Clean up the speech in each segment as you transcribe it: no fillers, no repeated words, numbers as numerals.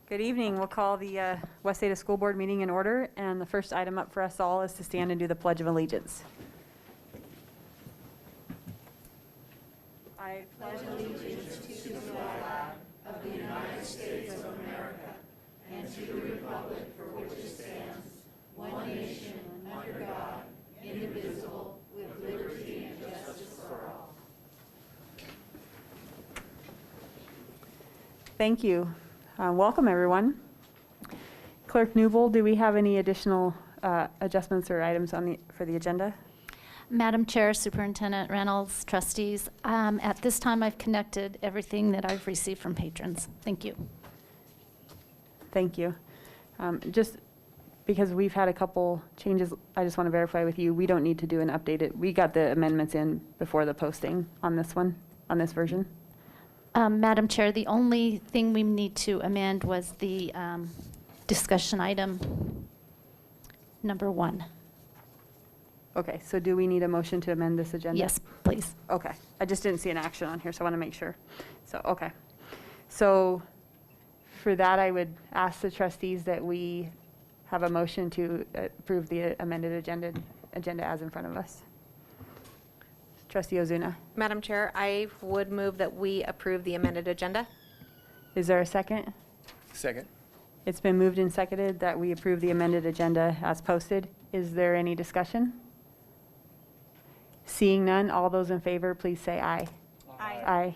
Good evening. We'll call the West Ada School Board meeting in order, and the first item up for us all is to stand and do the Pledge of Allegiance. I pledge allegiance to the flag of the United States of America and to the republic for which it stands, one nation, under God, indivisible, with liberty and justice for all. Thank you. Welcome, everyone. Clerk Newbold, do we have any additional adjustments or items on for the agenda? Madam Chair, Superintendent Reynolds, trustees, at this time I've connected everything that I've received from patrons. Thank you. Thank you. Just because we've had a couple changes, I just want to verify with you, we don't need to do an updated. We got the amendments in before the posting on this one, on this version. Madam Chair, the only thing we need to amend was the discussion item number 1. Okay, so do we need a motion to amend this agenda? Yes, please. Okay, I just didn't see an action on here, so I want to make sure. So, okay. So for that, I would ask the trustees that we have a motion to approve the amended agenda as in front of us. Trustee Ozuna. Madam Chair, I would move that we approve the amended agenda. Is there a second? Second. It's been moved and seconded that we approve the amended agenda as posted. Is there any discussion? Seeing none, all those in favor, please say aye. Aye.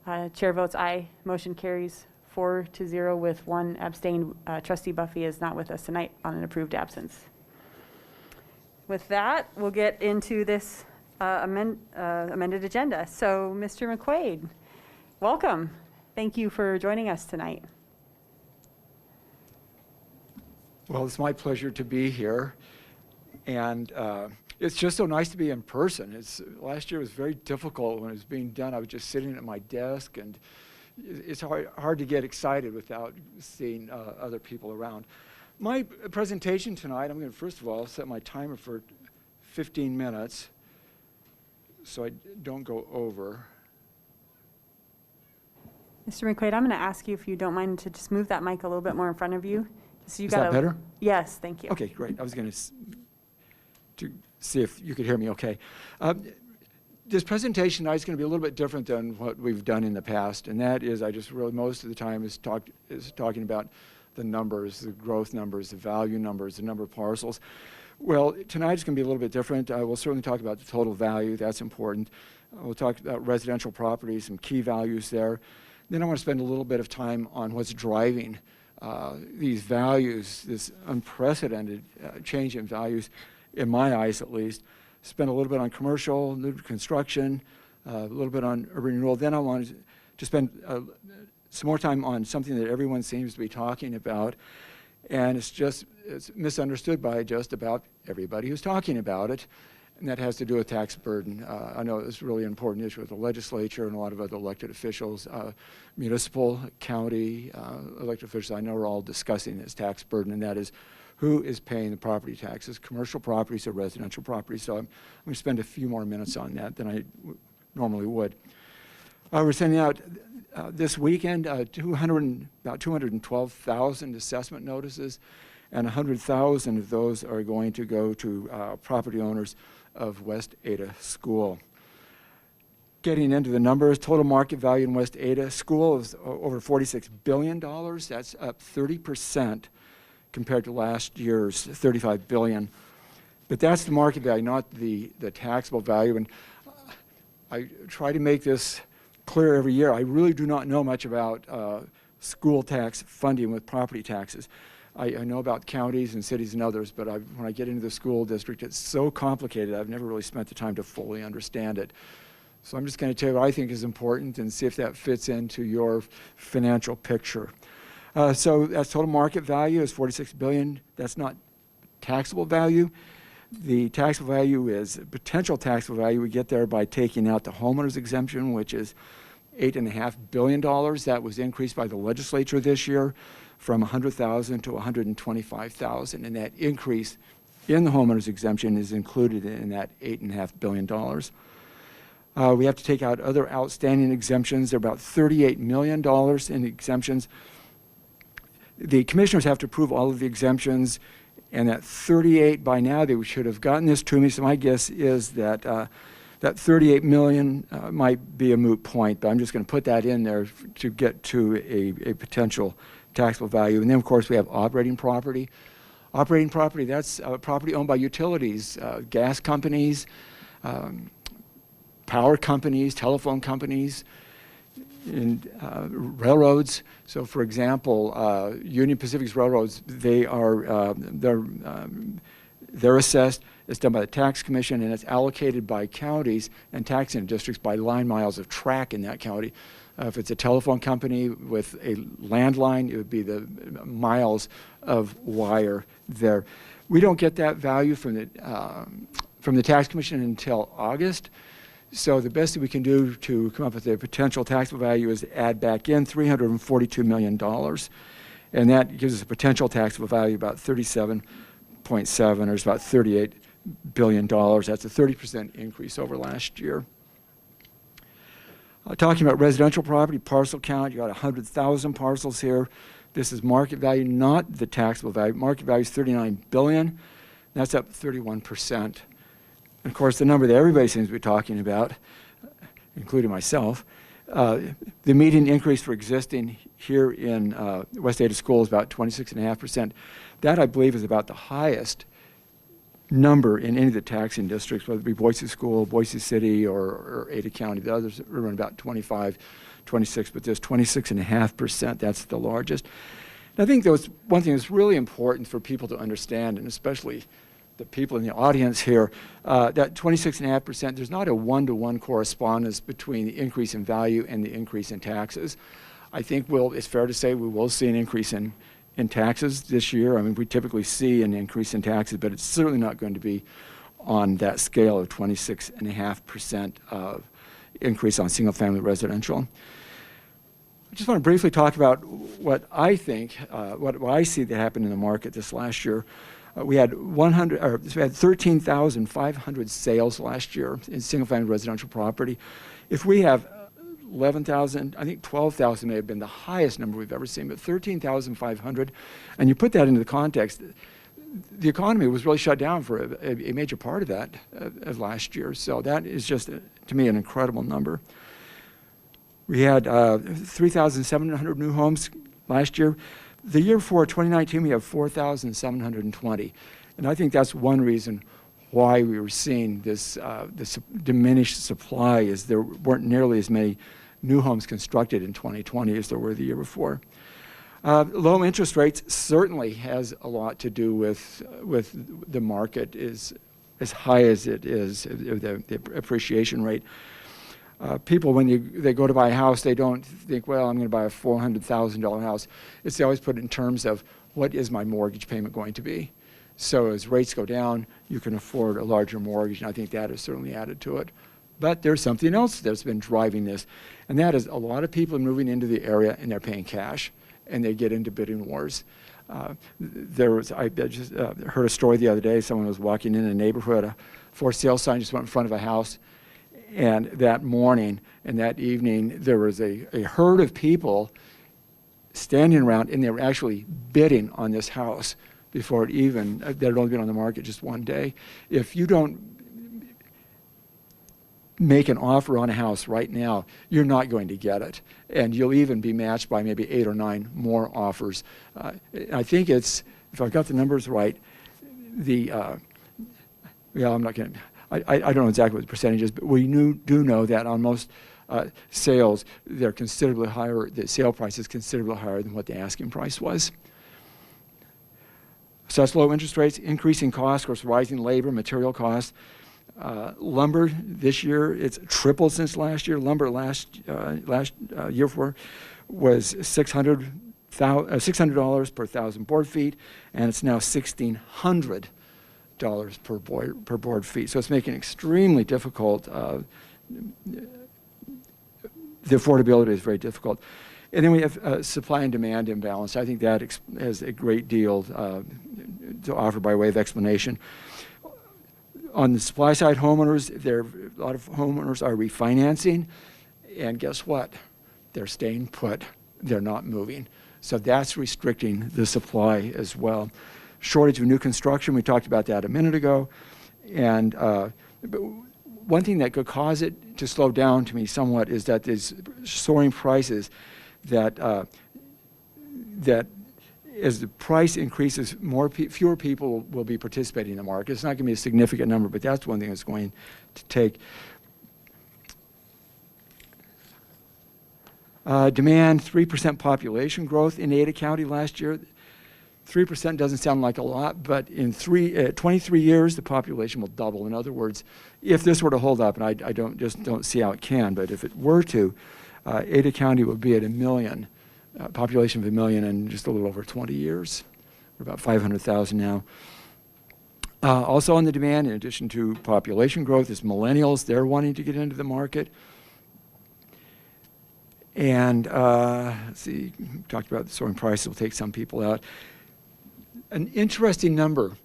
Aye. Chair votes aye. Motion carries 4-0 with 1 abstained. Trustee Buffy is not with us tonight on an approved absence. With that, we'll get into this amended agenda. So, Mr. McQuaid, welcome. Thank you for joining us tonight. Well, it's my pleasure to be here, and it's just so nice to be in person. Last year was very difficult when it was being done. I was just sitting at my desk, and it's hard to get excited without seeing other people around. My presentation tonight, I'm going to first of all set my timer for 15 minutes. So I don't go over. Mr. McQuaid, I'm going to ask you if you don't mind to just move that mic a little bit more in front of you. So you Is that better? Yes, thank you. Okay, great. I was going to see if you could hear me okay. This presentation tonight is going to be a little bit different than what we've done in the past, and that is I just really most of the time is talking about the numbers, the growth numbers, the value numbers, the number of parcels. Well, tonight is going to be a little bit different. We'll certainly talk about the total value. That's important. We'll talk about residential properties, some key values there. Then I want to spend a little bit of time on what's driving these values, this unprecedented change in values, in my eyes at least. Spend a little bit on commercial, new construction, a little bit on urban renewal. Then I want to spend some more time on something that everyone seems to be talking about, and it's misunderstood by just about everybody who's talking about it, and that has to do with tax burden. I know it's a really important issue with the legislature and a lot of other elected officials, municipal, county elected officials I know are all discussing this tax burden, and that is who is paying the property taxes, commercial properties or residential properties. So I'm going to spend a few more minutes on that than I normally would. We're sending out this weekend about 212,000 assessment notices, and 100,000 of those are going to go to property owners of West Ada School. Getting into the numbers, total market value in West Ada School is over $46 billion. That's up 30% compared to last year's $35 billion. But that's the market value, not the taxable value. And I try to make this clear every year. I really do not know much about school tax funding with property taxes. I know about counties and cities and others, but when I get into the school district, it's so complicated, I've never really spent the time to fully understand it. So I'm just going to tell you what I think is important and see if that fits into your financial picture. So that's total market value is $46 billion. That's not taxable value. The taxable value is potential taxable value. We get there by taking out the homeowner's exemption, which is $8.5 billion. That was increased by the legislature this year from $100,000 to $125,000, and that increase in the homeowner's exemption is included in that $8.5 billion. We have to take out other outstanding exemptions. There are about $38 million in exemptions. The commissioners have to approve all of the exemptions, and at 38 by now, they should have gotten this to me. So my guess is that that 38 million might be a moot point, but I'm just going to put that in there to get to a potential taxable value. And then, of course, we have operating property. Operating property, that's property owned by utilities, gas companies, power companies, telephone companies, and railroads. So, for example, Union Pacific's railroads, they're assessed. It's done by the tax commission, and it's allocated by counties and taxing districts by line miles of track in that county. If it's a telephone company with a landline, it would be the miles of wire there. We don't get that value from the tax commission until August. So the best that we can do to come up with a potential taxable value is add back in $342 million. And that gives us a potential taxable value about 37.7, or it's about $38 billion. That's a 30% increase over last year. Talking about residential property, parcel count, you got 100,000 parcels here. This is market value, not the taxable value. Market value is $39 billion. That's up 31%. And of course, the number that everybody seems to be talking about, including myself, the median increase for existing here in West Ada School is about 26.5%. That, I believe, is about the highest number in any of the taxing districts, whether it be Boise School, Boise City, or Ada County. The others are around about 25, 26, but there's 26.5%. That's the largest. And I think one thing that's really important for people to understand, and especially the people in the audience here, that 26.5%, there's not a one-to-one correspondence between the increase in value and the increase in taxes. I think it's fair to say we will see an increase in taxes this year. I mean, we typically see an increase in taxes, but it's certainly not going to be on that scale of 26.5% of increase on single-family residential. I just want to briefly talk about what I think, what I see that happened in the market this last year. We had 13,500 sales last year in single-family residential property. If we have 11,000, I think 12,000 may have been the highest number we've ever seen, but 13,500, and you put that into the context, the economy was really shut down for a major part of that of last year. So that is just, to me, an incredible number. We had 3,700 new homes last year. The year before, 2019, we have 4,720. And I think that's one reason why we were seeing this diminished supply, is there weren't nearly as many new homes constructed in 2020 as there were the year before. Low interest rates certainly has a lot to do with the market is as high as it is, the appreciation rate. People, when they go to buy a house, they don't think, well, I'm going to buy a $400,000 house. They always put it in terms of, what is my mortgage payment going to be? So as rates go down, you can afford a larger mortgage, and I think that has certainly added to it. But there's something else that's been driving this, and that is a lot of people are moving into the area and they're paying cash, and they get into bidding wars. I just heard a story the other day. Someone was walking in a neighborhood, a for sale sign just went in front of a house, and that morning and that evening there was a herd of people standing around, and they were actually bidding on this house before that had only been on the market just one day. If you don't make an offer on a house right now, you're not going to get it. And you'll even be matched by maybe 8 or 9 more offers. I think it's, if I've got the numbers right, I'm not going to, I don't know exactly what the percentage is, but we do know that on most sales, they're considerably higher, the sale price is considerably higher than what the asking price was. So that's low interest rates, increasing costs, of course, rising labor, material costs. Lumber this year, it's tripled since last year. Lumber last year before was $600 per 1,000 board feet, and it's now $1,600 per board feet. So it's making it extremely difficult. The affordability is very difficult. And then we have supply and demand imbalance. I think that has a great deal to offer by way of explanation. On the supply side, a lot of homeowners are refinancing, and guess what? They're staying put. They're not moving. So that's restricting the supply as well. Shortage of new construction, we talked about that a minute ago. And but one thing that could cause it to slow down to me somewhat is that there's soaring prices that that as the price increases, fewer people will be participating in the market. It's not going to be a significant number, but that's one thing that's going to take. Demand, 3% population growth in Ada County last year. 3% doesn't sound like a lot, but in 23 years, the population will double. In other words, if this were to hold up, and I don't see how it can, but if it were to, Ada County would be at 1 million, population of 1 million in just a little over 20 years. We're about 500,000 now. Also on the demand, in addition to population growth, is millennials. They're wanting to get into the market. And let's see, we talked about the soaring prices will take some people out. An interesting number,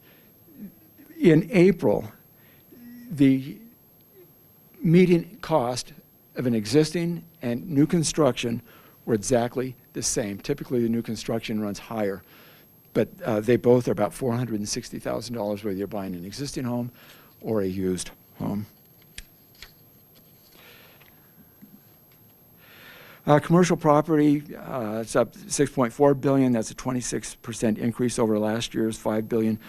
in April, the median cost of an existing and new construction were exactly the same. Typically, the new construction runs higher, but they both are about $460,000, whether you're buying an existing home or a used home. Commercial property, it's up $6.4 billion. That's a 26% increase over last year's $5 billion.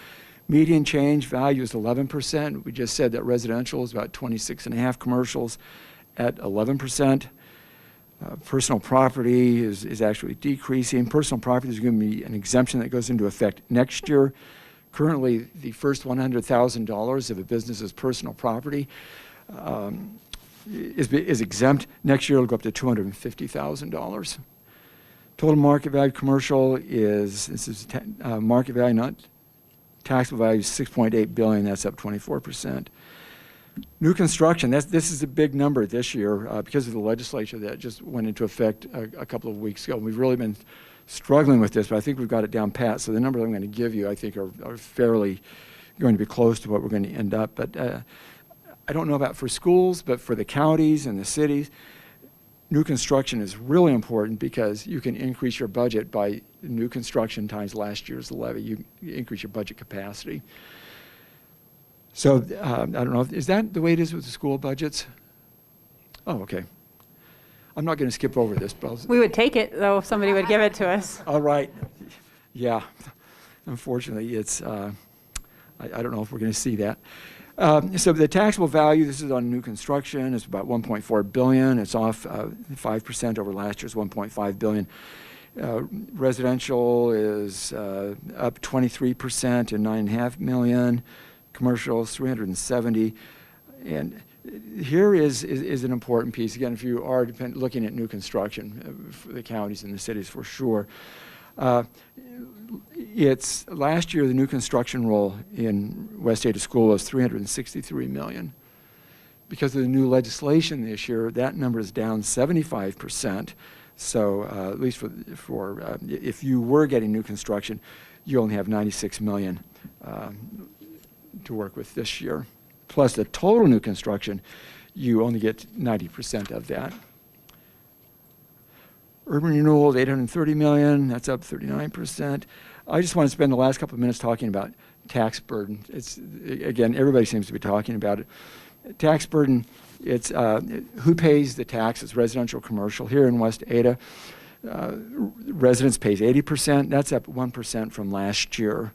Median change value is 11%. We just said that residential is about 26.5, commercials at 11%. Personal property is actually decreasing. Personal property is going to be an exemption that goes into effect next year. Currently, the first $100,000 of a business's personal property is exempt. Next year, it'll go up to $250,000. Total market value commercial is market value, not taxable value, is $6.8 billion. That's up 24%. New construction, this is a big number this year because of the legislature that just went into effect a couple of weeks ago. We've really been struggling with this, but I think we've got it down pat. So the numbers I'm going to give you, I think, are fairly going to be close to what we're going to end up. But I don't know about for schools, but for the counties and the cities, new construction is really important because you can increase your budget by new construction times last year's levy. You increase your budget capacity. So I don't know, is that the way it is with the school budgets? Oh, okay. I'm not going to skip over this, but We would take it, though, if somebody would give it to us. all right. Yeah. Unfortunately, it's, I don't know if we're going to see that. So the taxable value, this is on new construction, it's about $1.4 billion. It's off 5% over last year's $1.5 billion. Residential is up 23% and $9.5 million. Commercial is 370. And here is an important piece. Again, if you are looking at new construction for the counties and the cities for sure. It's last year the new construction roll in West Ada School was $363 million. Because of the new legislation this year, that number is down 75%. So at least for if you were getting new construction, you only have $96 million to work with this year. Plus the total new construction, you only get 90% of that. Urban renewal is $830 million. That's up 39%. I just want to spend the last couple of minutes talking about tax burden. It's, again, everybody seems to be talking about it. Tax burden, it's who pays the taxes, residential, commercial. Here in West Ada, residents pays 80%. That's up 1% from last year.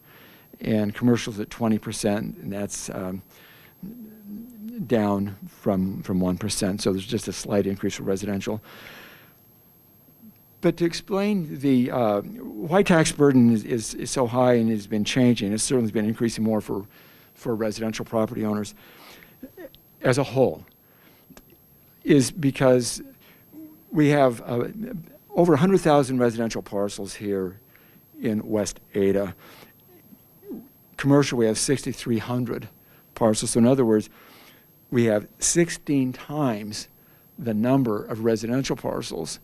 And commercial's at 20%, and that's down from 1%. So there's just a slight increase for residential. But to explain the why tax burden is so high and has been changing, it's certainly been increasing more for residential property owners as a whole, is because we have over 100,000 residential parcels here in West Ada. Commercial, we have 6,300 parcels. So in other words, we have 16 times the number of residential parcels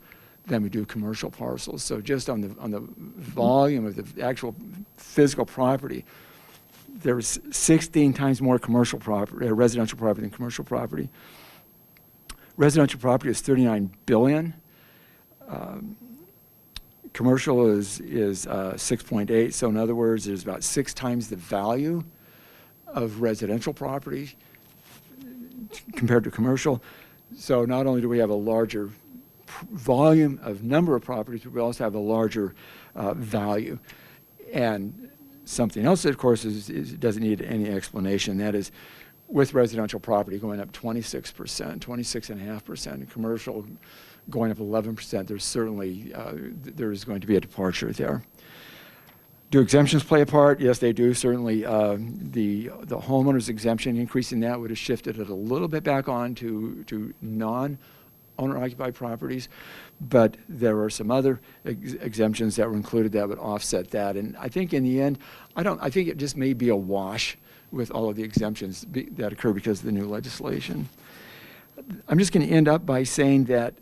than we do commercial parcels. So just on the volume of the actual physical property, there's 16 times more commercial property, residential property than commercial property. Residential property is $39 billion. Commercial is 6.8. So in other words, there's about 6 times the value of residential property compared to commercial. So not only do we have a larger volume of number of properties, but we also have a larger value. And something else, of course, doesn't need any explanation. That is, with residential property going up 26%, 26.5%, and commercial going up 11%, there's certainly there's going to be a departure there. Do exemptions play a part? Yes, they do. Certainly, the homeowner's exemption, increasing that would have shifted it a little bit back on to non-owner-occupied properties, but there were some other exemptions that were included that would offset that. And I think in the end, I think it just may be a wash with all of the exemptions that occur because of the new legislation. I'm just going to end up by saying that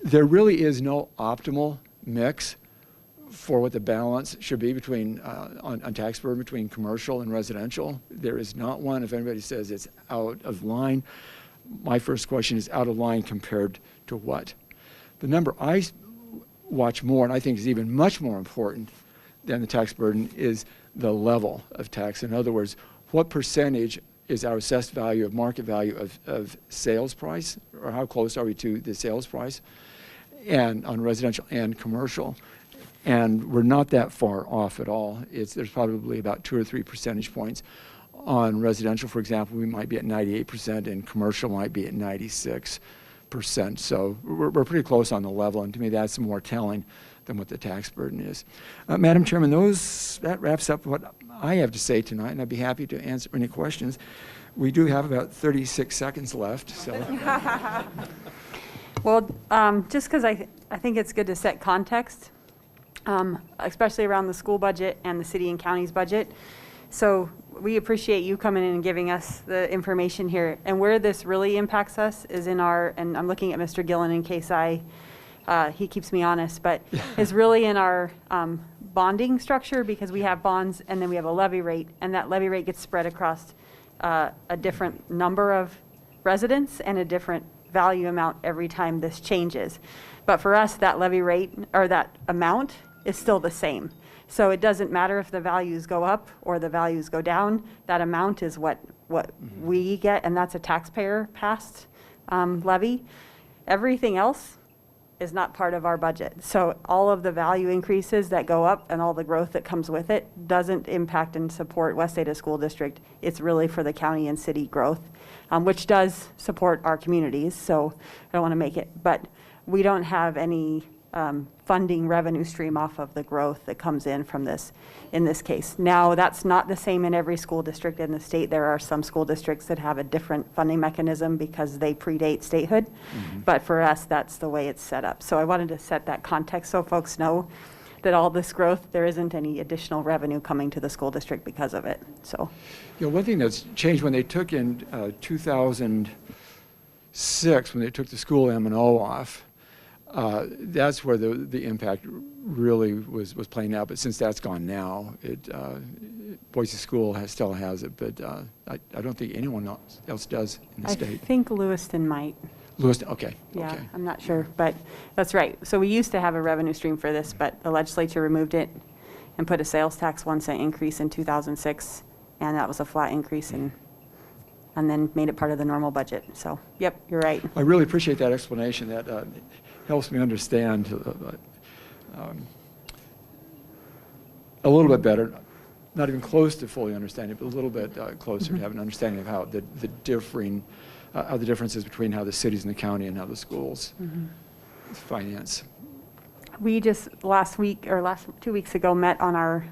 there really is no optimal mix for what the balance should be between on tax burden between commercial and residential. There is not one. If anybody says it's out of line, my first question is out of line compared to what? The number I watch more, and I think is even much more important than the tax burden, is the level of tax. In other words, what percentage is our assessed value of market value of sales price, or how close are we to the sales price, and on residential and commercial? And we're not that far off at all. There's probably about 2 or 3 percentage points. On residential, for example, we might be at 98%, and commercial might be at 96%. So we're pretty close on the level, and to me that's more telling than what the tax burden is. Madam Chairman, that wraps up what I have to say tonight, and I'd be happy to answer any questions. We do have about 36 seconds left. So. Well, just because I think it's good to set context, especially around the school budget and the city and county's budget. So we appreciate you coming in and giving us the information here. And where this really impacts us is in our, and I'm looking at Mr. Gillen in case he keeps me honest, but is really in our bonding structure, because we have bonds and then we have a levy rate, and that levy rate gets spread across a different number of residents and a different value amount every time this changes. But for us, that levy rate or that amount is still the same. So it doesn't matter if the values go up or the values go down. That amount is what we get, and that's a taxpayer passed levy. Everything else is not part of our budget. So all of the value increases that go up and all the growth that comes with it doesn't impact and support West Ada School District. It's really for the county and city growth, which does support our communities. So I don't want to make it, but we don't have any funding revenue stream off of the growth that comes in from this in this case. Now, that's not the same in every school district in the state. There are some school districts that have a different funding mechanism because they predate statehood. But for us, that's the way it's set up. So I wanted to set that context so folks know that all this growth, there isn't any additional revenue coming to the school district because of it. So, one thing that's changed when they took in 2006, when they took the school M&O off, that's where the impact really was playing out. But since that's gone now, Boise School still has it, but I don't think anyone else does in the state. I think Lewiston might. Lewiston, okay. Yeah, okay. I'm not sure, but that's right. So we used to have a revenue stream for this, but the legislature removed it and put a sales tax 1 cent increase in 2006, and that was a flat increase, and then made it part of the normal budget. So, yep, you're right. I really appreciate that explanation. That helps me understand a little bit better, not even close to fully understanding, but a little bit closer to have an understanding of how the differences between how the cities and the county and how the schools finance. We just last 2 weeks ago met on our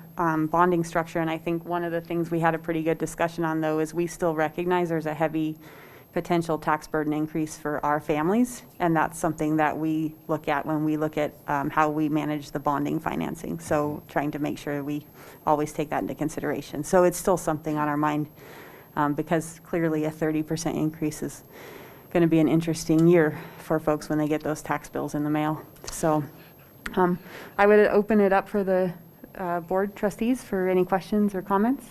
bonding structure, and I think one of the things we had a pretty good discussion on, though, is we still recognize there's a heavy potential tax burden increase for our families, and that's something that we look at when we look at how we manage the bonding financing. So trying to make sure we always take that into consideration. So it's still something on our mind, because clearly a 30% increase is going to be an interesting year for folks when they get those tax bills in the mail. So I would open it up for the board trustees for any questions or comments.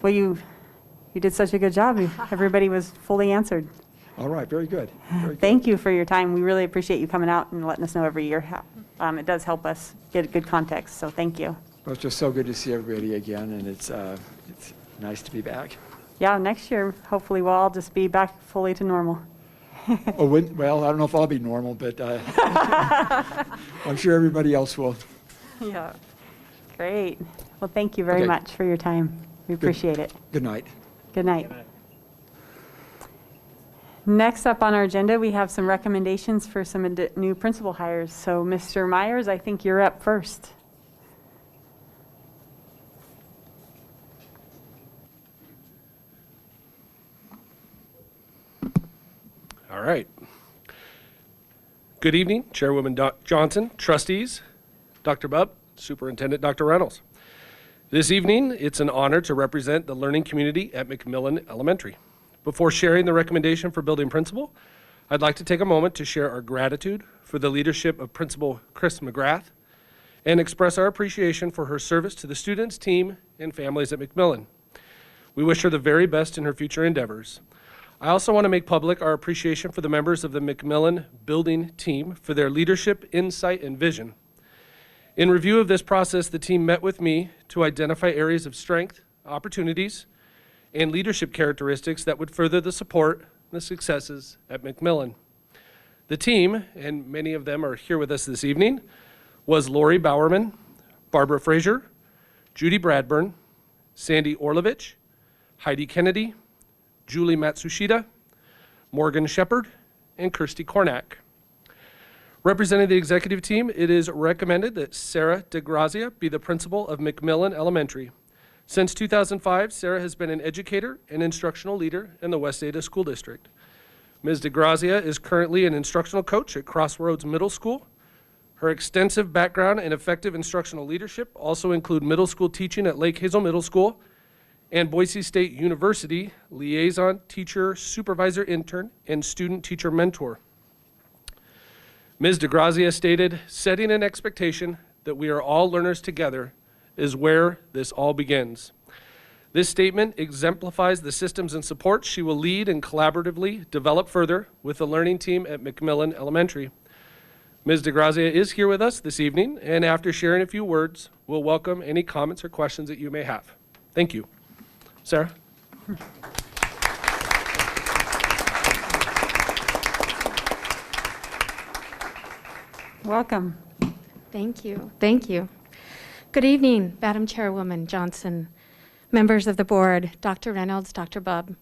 Well, you did such a good job. Everybody was fully answered. All right, very good. Very good. Thank you for your time. We really appreciate you coming out and letting us know every year. It does help us get good context, so thank you. Well, it's just so good to see everybody again, and it's nice to be back. Yeah, next year, hopefully we'll all just be back fully to normal. Oh, well, I don't know if I'll be normal, but I'm sure everybody else will. Yeah. Great. Well, thank you very Okay. much for your time. We appreciate it. Good night. Good night. Next up on our agenda, we have some recommendations for some new principal hires. So Mr. Myers, I think you're up first. All right. Good evening, Chairwoman Johnson, trustees, Dr. Bubb, Superintendent Dr. Reynolds. This evening, it's an honor to represent the learning community at McMillan Elementary. Before sharing the recommendation for building principal, I'd like to take a moment to share our gratitude for the leadership of Principal Chris McGrath and express our appreciation for her service to the students, team, and families at McMillan. We wish her the very best in her future endeavors. I also want to make public our appreciation for the members of the McMillan building team for their leadership, insight, and vision. In review of this process, the team met with me to identify areas of strength, opportunities, and leadership characteristics that would further the support and the successes at McMillan. The team, and many of them are here with us this evening, was Lori Bowerman, Barbara Frazier, Judy Bradburn, Sandy Orlovich, Heidi Kennedy, Julie Matsushita, Morgan Shepard, and Kirsty Kornak. Representing the executive team, it is recommended that Sarah DeGrazia be the principal of McMillan Elementary. Since 2005, Sarah has been an educator and instructional leader in the West Ada School District. Ms. DeGrazia is currently an instructional coach at Crossroads Middle School. Her extensive background and effective instructional leadership also include middle school teaching at Lake Hazel Middle School and Boise State University liaison teacher, supervisor intern, and student teacher mentor. Ms. DeGrazia stated, "Setting an expectation that we are all learners together is where this all begins." This statement exemplifies the systems and supports she will lead and collaboratively develop further with the learning team at McMillan Elementary. Ms. DeGrazia is here with us this evening, and after sharing a few words, we'll welcome any comments or questions that you may have. Thank you. Sarah? Welcome. Thank you. Thank you. Good evening, Madam Chairwoman Johnson, members of the board, Dr. Reynolds, Dr. Bubb.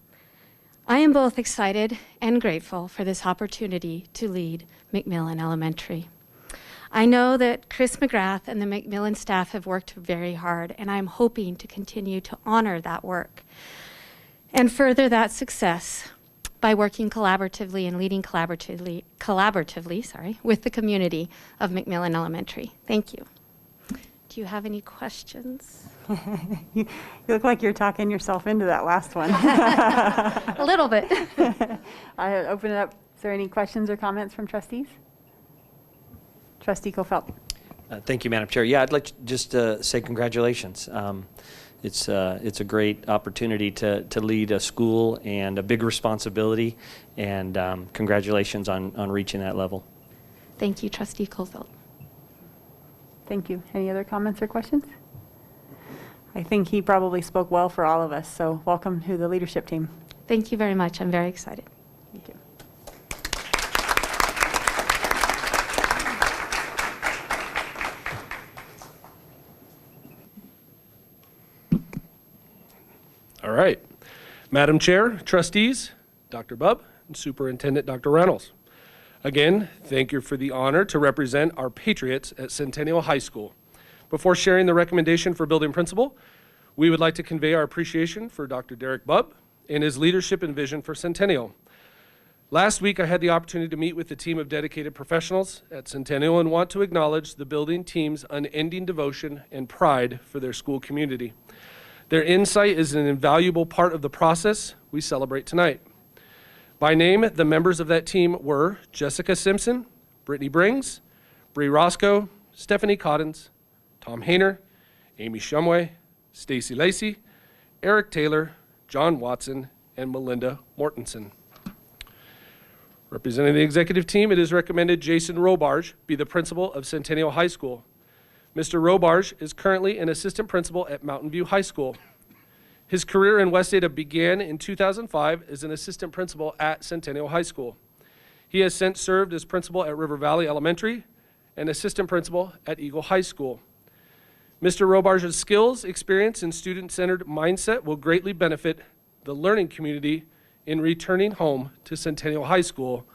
I am both excited and grateful for this opportunity to lead McMillan Elementary. I know that Chris McGrath and the McMillan staff have worked very hard, and I'm hoping to continue to honor that work and further that success by working collaboratively and leading collaboratively with the community of McMillan Elementary. Thank you. Do you have any questions? You look like you're talking yourself into that last one. A little bit. I open it up. Is there any questions or comments from trustees? Trustee Kofelt. Thank you, Madam Chair. Yeah, I'd like to just say congratulations. It's a great opportunity to lead a school and a big responsibility, and congratulations on reaching that level. Thank you, Trustee Kofelt. Thank you. Any other comments or questions? I think he probably spoke well for all of us, so welcome to the leadership team. Thank you very much. I'm very excited. Thank you. All right. Madam Chair, trustees, Dr. Bubb, and Superintendent Dr. Reynolds. Again, thank you for the honor to represent our Patriots at Centennial High School. Before sharing the recommendation for building principal, we would like to convey our appreciation for Dr. Derek Bubb and his leadership and vision for Centennial. Last week, I had the opportunity to meet with the team of dedicated professionals at Centennial and want to acknowledge the building team's unending devotion and pride for their school community. Their insight is an invaluable part of the process we celebrate tonight. By name, the members of that team were Jessica Simpson, Brittany Brings, Bree Roscoe, Stephanie Cottons, Tom Hayner, Amy Shumway, Stacy Lacey, Eric Taylor, John Watson, and Melinda Mortensen. Representing the executive team, it is recommended Jason Robarge be the principal of Centennial High School. Mr. Robarge is currently an assistant principal at Mountain View High School. His career in West Ada began in 2005 as an assistant principal at Centennial High School. He has since served as principal at River Valley Elementary and assistant principal at Eagle High School. Mr. Robarge's skills, experience, and student-centered mindset will greatly benefit the learning community in returning home to Centennial High School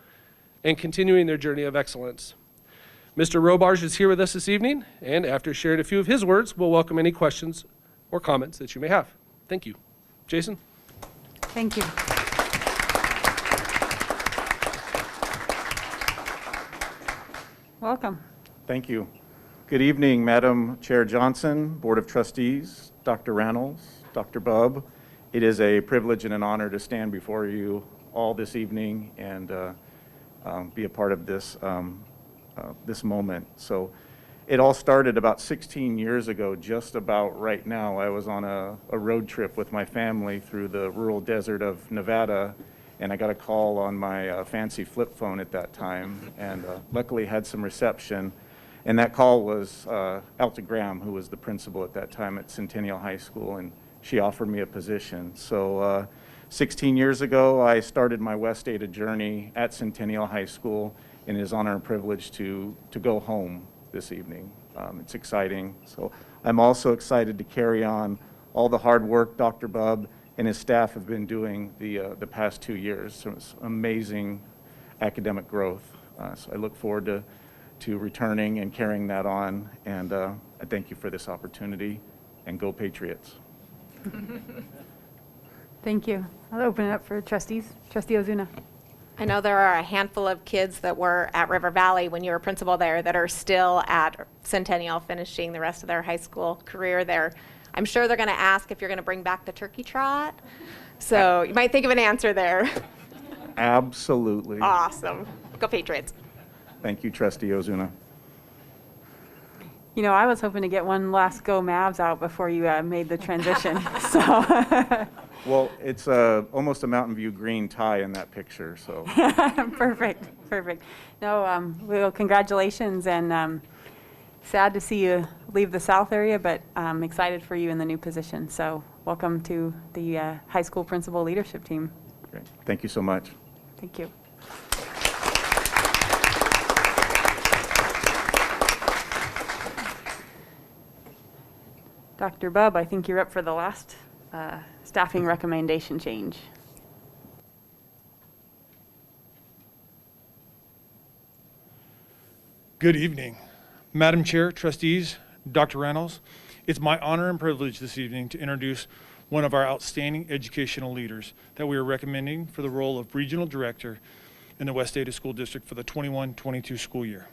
and continuing their journey of excellence. Mr. Robarge is here with us this evening, and after sharing a few of his words, we'll welcome any questions or comments that you may have. Thank you. Jason? Thank you. Welcome. Thank you. Good evening, Madam Chair Johnson, Board of Trustees, Dr. Reynolds, Dr. Bubb. It is a privilege and an honor to stand before you all this evening and be a part of this, this moment. So it all started about 16 years ago, just about right now. I was on a road trip with my family through the rural desert of Nevada, and I got a call on my fancy flip phone at that time, and luckily had some reception. And that call was Alta Graham, who was the principal at that time at Centennial High School, and she offered me a position. So 16 years ago, I started my West Ada journey at Centennial High School, and it is an honor and privilege to go home this evening. It's exciting. So I'm also excited to carry on all the hard work Dr. Bubb and his staff have been doing the past 2 years. So it's amazing academic growth. So I look forward to returning and carrying that on, and I thank you for this opportunity, and go Patriots. Thank you. I'll open it up for trustees. Trustee Ozuna. I know there are a handful of kids that were at River Valley when you were principal there that are still at Centennial finishing the rest of their high school career there. I'm sure they're going to ask if you're going to bring back the turkey trot. So you might think of an answer there. Absolutely. Awesome. Go Patriots. Thank you, Trustee Ozuna. You know, I was hoping to get one last go Mavs out before you made the transition. So Well, it's almost a Mountain View green tie in that picture, so. perfect, perfect. No, well, congratulations, and sad to see you leave the South area, but I'm excited for you in the new position. So welcome to the high school principal leadership team. Great. Thank you so much. Thank you. Dr. Bubb, I think you're up for the last staffing recommendation change. Good evening. Madam Chair, trustees, Dr. Reynolds, it's my honor and privilege this evening to introduce one of our outstanding educational leaders that we are recommending for the role of Regional Director in the West Ada School District for the 21-22 school year.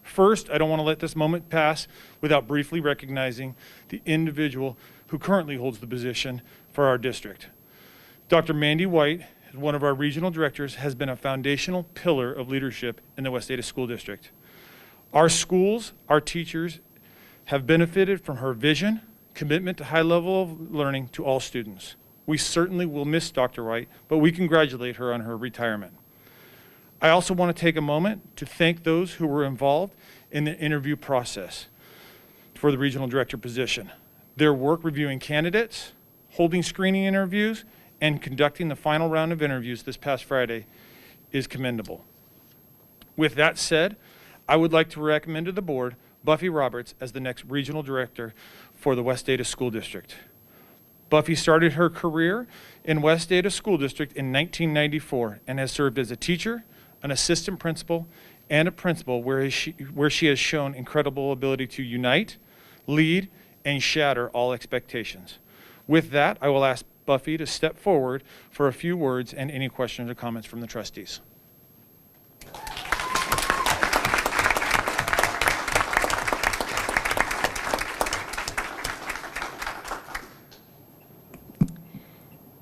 First, I don't want to let this moment pass without briefly recognizing the individual who currently holds the position for our district. Dr. Mandy White, one of our regional directors, has been a foundational pillar of leadership in the West Ada School District. Our schools, our teachers have benefited from her vision, commitment to high level of learning to all students. We certainly will miss Dr. White, but we congratulate her on her retirement. I also want to take a moment to thank those who were involved in the interview process for the regional director position. Their work reviewing candidates, holding screening interviews, and conducting the final round of interviews this past Friday is commendable. With that said, I would like to recommend to the board Buffy Roberts as the next regional director for the West Ada School District. Buffy started her career in West Ada School District in 1994 and has served as a teacher, an assistant principal, and a principal where she has shown incredible ability to unite, lead, and shatter all expectations. With that, I will ask Buffy to step forward for a few words and any questions or comments from the trustees.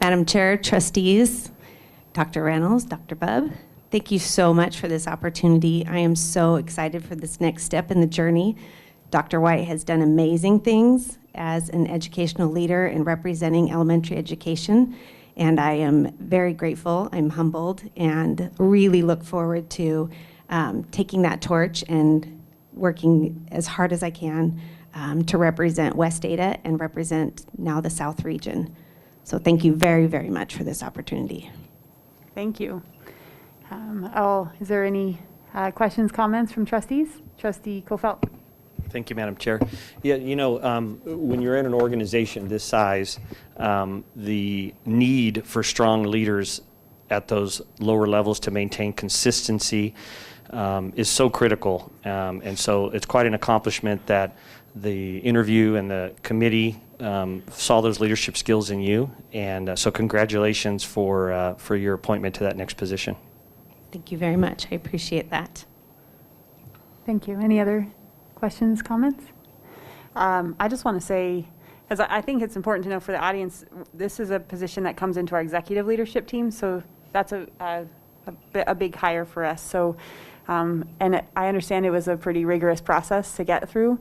Madam Chair, trustees, Dr. Reynolds, Dr. Bubb, thank you so much for this opportunity. I am so excited for this next step in the journey. Dr. White has done amazing things as an educational leader in representing elementary education, And I am very grateful, I'm humbled, and really look forward to taking that torch and working as hard as I can to represent West Ada and represent now the South region. So thank you very, very much for this opportunity. Thank you. Is there any questions, comments from trustees? Trustee Kofelt. Thank you, Madam Chair. Yeah, you know, when you're in an organization this size, the need for strong leaders at those lower levels to maintain consistency is so critical. And so it's quite an accomplishment that the interview and the committee saw those leadership skills in you. And so congratulations for your appointment to that next position. Thank you very much. I appreciate that. Thank you. Any other questions, comments? I just want to say, because I think it's important to know for the audience, this is a position that comes into our executive leadership team, so that's a big hire for us. So, and I understand it was a pretty rigorous process to get through.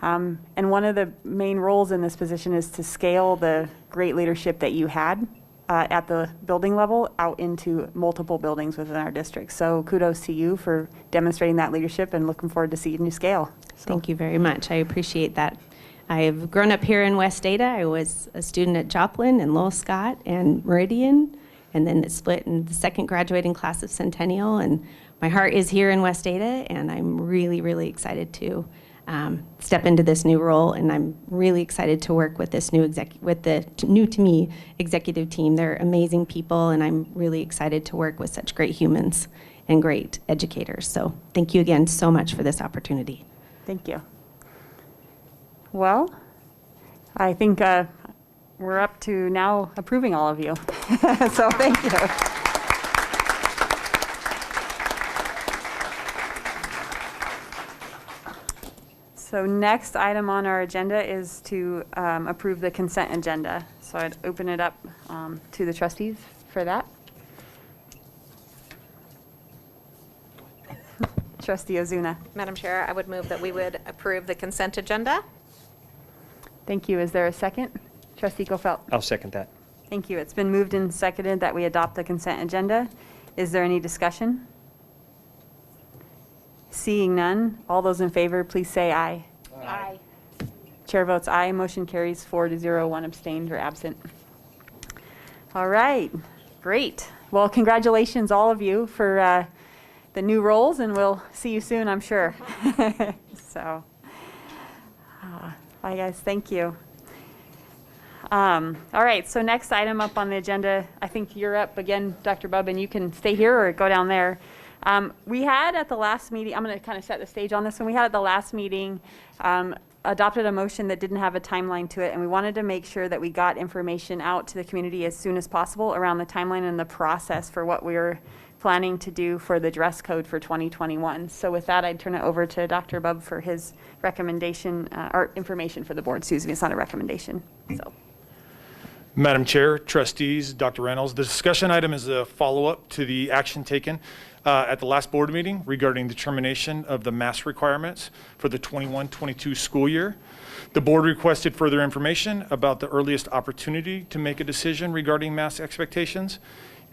And one of the main roles in this position is to scale the great leadership that you had at the building level out into multiple buildings within our district. So kudos to you for demonstrating that leadership and looking forward to seeing you scale. So. Thank you very much. I appreciate that. I've grown up here in West Ada. I was a student at Joplin and Lowell Scott and Meridian, and then it split in the second graduating class of Centennial. And my heart is here in West Ada, and I'm really, really excited to step into this new role, and I'm really excited to work with this new new to me executive team. They're amazing people, and I'm really excited to work with such great humans and great educators. So thank you again so much for this opportunity. Thank you. Well, I think we're up to now approving all of you. So thank you. So next item on our agenda is to approve the consent agenda. So I'd open it up to the trustees for that. Trustee Ozuna. Madam Chair, I would move that we would approve the consent agenda. Thank you. Is there a second? Trustee Kofelt. I'll second that. Thank you. It's been moved and seconded that we adopt the consent agenda. Is there any discussion? Seeing none, all those in favor, please say aye. Aye. Chair votes aye. Motion carries 4-0, 1 abstained or absent. All right, great. Well, congratulations, all of you, for the new roles, and we'll see you soon, I'm sure. So, bye, guys. Thank you. All right, so next item up on the agenda, I think you're up again, Dr. Bubb, and you can stay here or go down there. We had at the last meeting, I'm going to kind of set the stage on this one. We had at the last meeting adopted a motion that didn't have a timeline to it, and we wanted to make sure that we got information out to the community as soon as possible around the timeline and the process for what we were planning to do for the dress code for 2021. So with that, I'd turn it over to Dr. Bubb for his recommendation, or information for the board. Excuse me, it's not a recommendation. So. Madam Chair, trustees, Dr. Reynolds, the discussion item is a follow-up to the action taken at the last board meeting regarding determination of the mask requirements for the 21-22 school year. The board requested further information about the earliest opportunity to make a decision regarding mask expectations.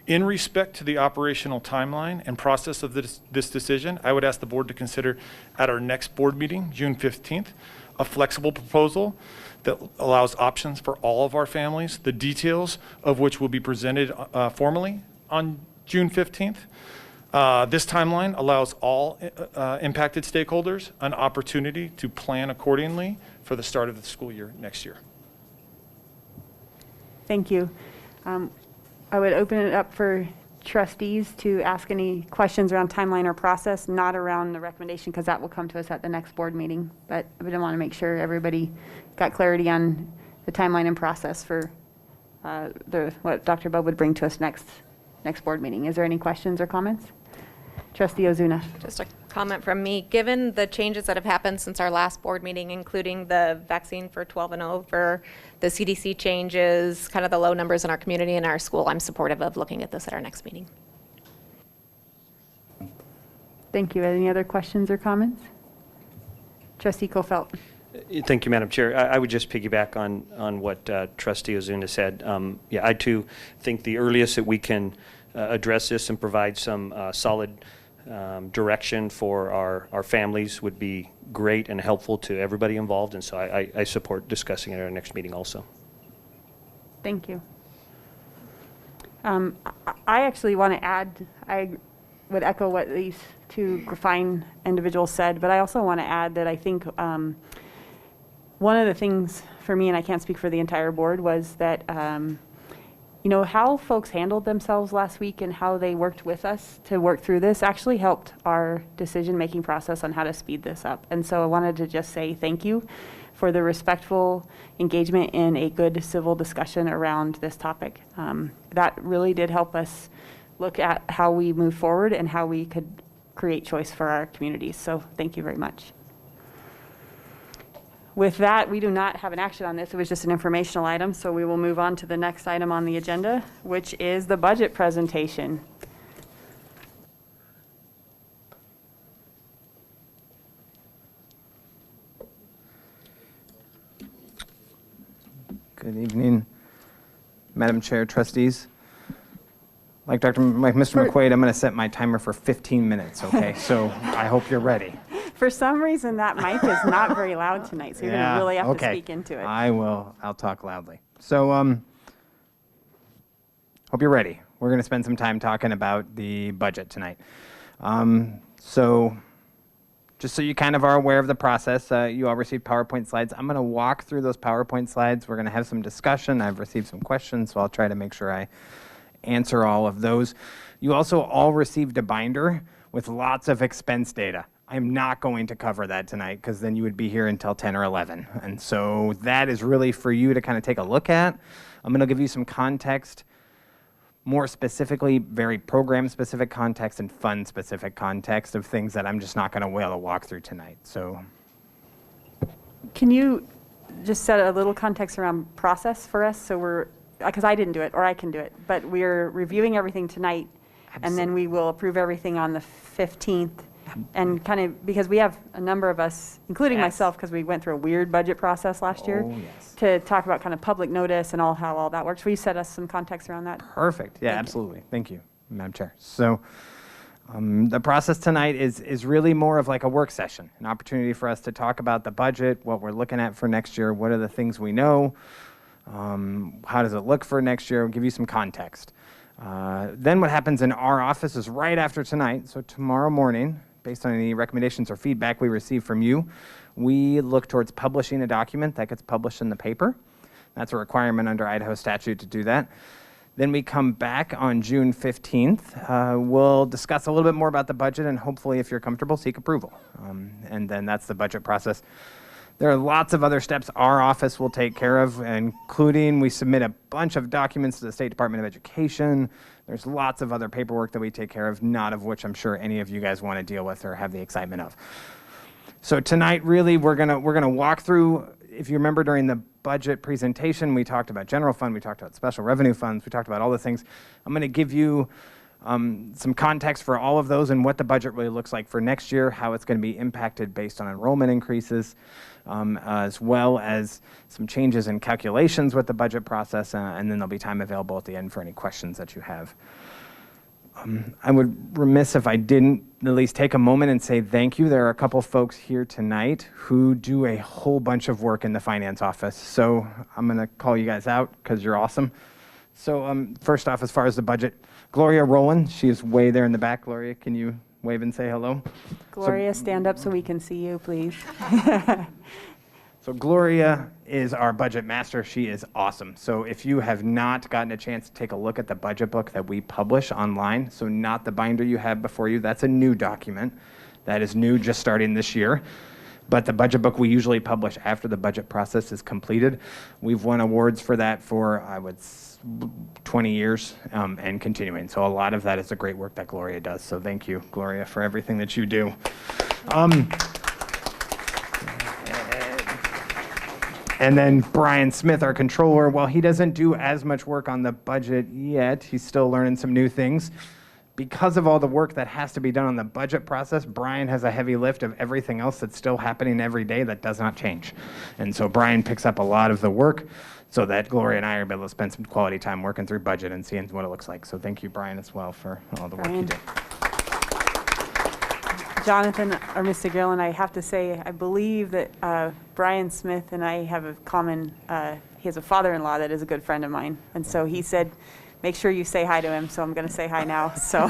In respect to the operational timeline and process of this decision, I would ask the board to consider at our next board meeting, June 15th, a flexible proposal that allows options for all of our families, the details of which will be presented formally on June 15th. This timeline allows all impacted stakeholders an opportunity to plan accordingly for the start of the school year next year. Thank you. I would open it up for trustees to ask any questions around timeline or process, not around the recommendation, because that will come to us at the next board meeting. But I would want to make sure everybody got clarity on the timeline and process for what Dr. Bubb would bring to us next board meeting. Is there any questions or comments? Trustee Ozuna. Just a comment from me. Given the changes that have happened since our last board meeting, including the vaccine for 12 and over, the CDC changes, kind of the low numbers in our community and our school, I'm supportive of looking at this at our next meeting. Thank you. Any other questions or comments? Trustee Kofelt. Thank you, Madam Chair. I would just piggyback on what Trustee Ozuna said. Yeah, I too think the earliest that we can address this and provide some solid direction for our families would be great and helpful to everybody involved, and so I support discussing it at our next meeting also. Thank you. I actually want to add, I would echo what these two fine individuals said, but I also want to add that I think one of the things for me, and I can't speak for the entire board, was that you know, how folks handled themselves last week and how they worked with us to work through this actually helped our decision-making process on how to speed this up. And so I wanted to just say thank you for the respectful engagement in a good civil discussion around this topic. That really did help us look at how we move forward and how we could create choice for our communities. So thank you very much. With that, we do not have an action on this. It was just an informational item, so we will move on to the next item on the agenda, which is the budget presentation. Good evening, Madam Chair, trustees. Like Mr. McQuaid, I'm going to set my timer for 15 minutes, okay? So I hope you're ready. For some reason, that mic is not very loud tonight, so you're going to really have to speak into it. I will. I'll talk loudly. So hope you're ready. We're going to spend some time talking about the budget tonight. So just so you kind of are aware of the process, you all received PowerPoint slides. I'm going to walk through those PowerPoint slides. We're going to have some discussion. I've received some questions, so I'll try to make sure I answer all of those. You also all received a binder with lots of expense data. I'm not going to cover that tonight because then you would be here until 10 or 11. And so that is really for you to kind of take a look at. I'm going to give you some context, more specifically, very program-specific context and fund-specific context of things that I'm just not going to be able to walk through tonight. So, can you just set a little context around process for us? So we're, because I didn't do it, or I can do it, but we're reviewing everything tonight, and then we will approve everything on the 15th. And kind of, because we have a number of us, including myself, because we went through a weird budget process last year, to talk about kind of public notice and how all that works. Will you set us some context around that? Perfect. Yeah, absolutely. Thank you, Madam Chair. So the process tonight is really more of like a work session, an opportunity for us to talk about the budget, what we're looking at for next year, what are the things we know, how does it look for next year, we'll give you some context. Then what happens in our office is right after tonight, so tomorrow morning, based on any recommendations or feedback we receive from you, we look towards publishing a document that gets published in the paper. That's a requirement under Idaho statute to do that. Then we come back on June 15th. We'll discuss a little bit more about the budget and hopefully, if you're comfortable, seek approval. And then that's the budget process. There are lots of other steps our office will take care of, including we submit a bunch of documents to the State Department of Education. There's lots of other paperwork that we take care of, not of which I'm sure any of you guys want to deal with or have the excitement of. So tonight, really, we're gonna walk through, if you remember during the budget presentation, we talked about general fund, we talked about special revenue funds, we talked about all the things. I'm going to give you some context for all of those and what the budget really looks like for next year, how it's going to be impacted based on enrollment increases, as well as some changes in calculations with the budget process, and then there'll be time available at the end for any questions that you have. I would remiss if I didn't at least take a moment and say thank you. There are a couple folks here tonight who do a whole bunch of work in the finance office, so I'm going to call you guys out because you're awesome. So first off, as far as the budget, Gloria Rowland, she is way there in the back. Gloria, can you wave and say hello? Gloria, stand up so we can see you, please. So Gloria is our budget master. She is awesome. So if you have not gotten a chance to take a look at the budget book that we publish online, so not the binder you have before you, that's a new document. That is new, just starting this year. But the budget book we usually publish after the budget process is completed. We've won awards for that for, 20 years and continuing. So a lot of that is the great work that Gloria does. So thank you, Gloria, for everything that you do. And then Brian Smith, our controller, while he doesn't do as much work on the budget yet, he's still learning some new things. because of all the work that has to be done on the budget process, Brian has a heavy lift of everything else that's still happening every day that does not change. And so Brian picks up a lot of the work so that Gloria and I are able to spend some quality time working through budget and seeing what it looks like. So thank you, Brian, as well, for all the work you Brian. did. Jonathan, or Mr. Gillen, I have to say, I believe that Brian Smith and I have a common, he has a father-in-law that is a good friend of mine. And so he said, make sure you say hi to him. So I'm going to say hi now. So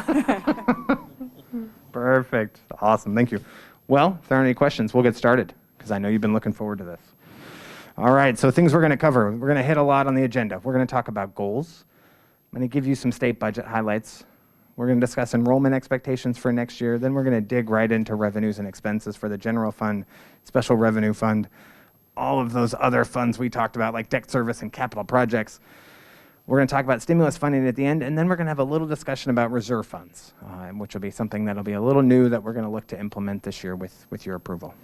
Perfect. Awesome. Thank you. Well, if there aren't any questions, we'll get started because I know you've been looking forward to this. All right. So things we're going to cover. We're going to hit a lot on the agenda. We're going to talk about goals. I'm going to give you some state budget highlights. We're going to discuss enrollment expectations for next year. Then we're going to dig right into revenues and expenses for the general fund, special revenue fund, all of those other funds we talked about like debt service and capital projects. We're going to talk about stimulus funding at the end, and then we're going to have a little discussion about reserve funds, which will be something that'll be a little new that we're going to look to implement this year with your approval.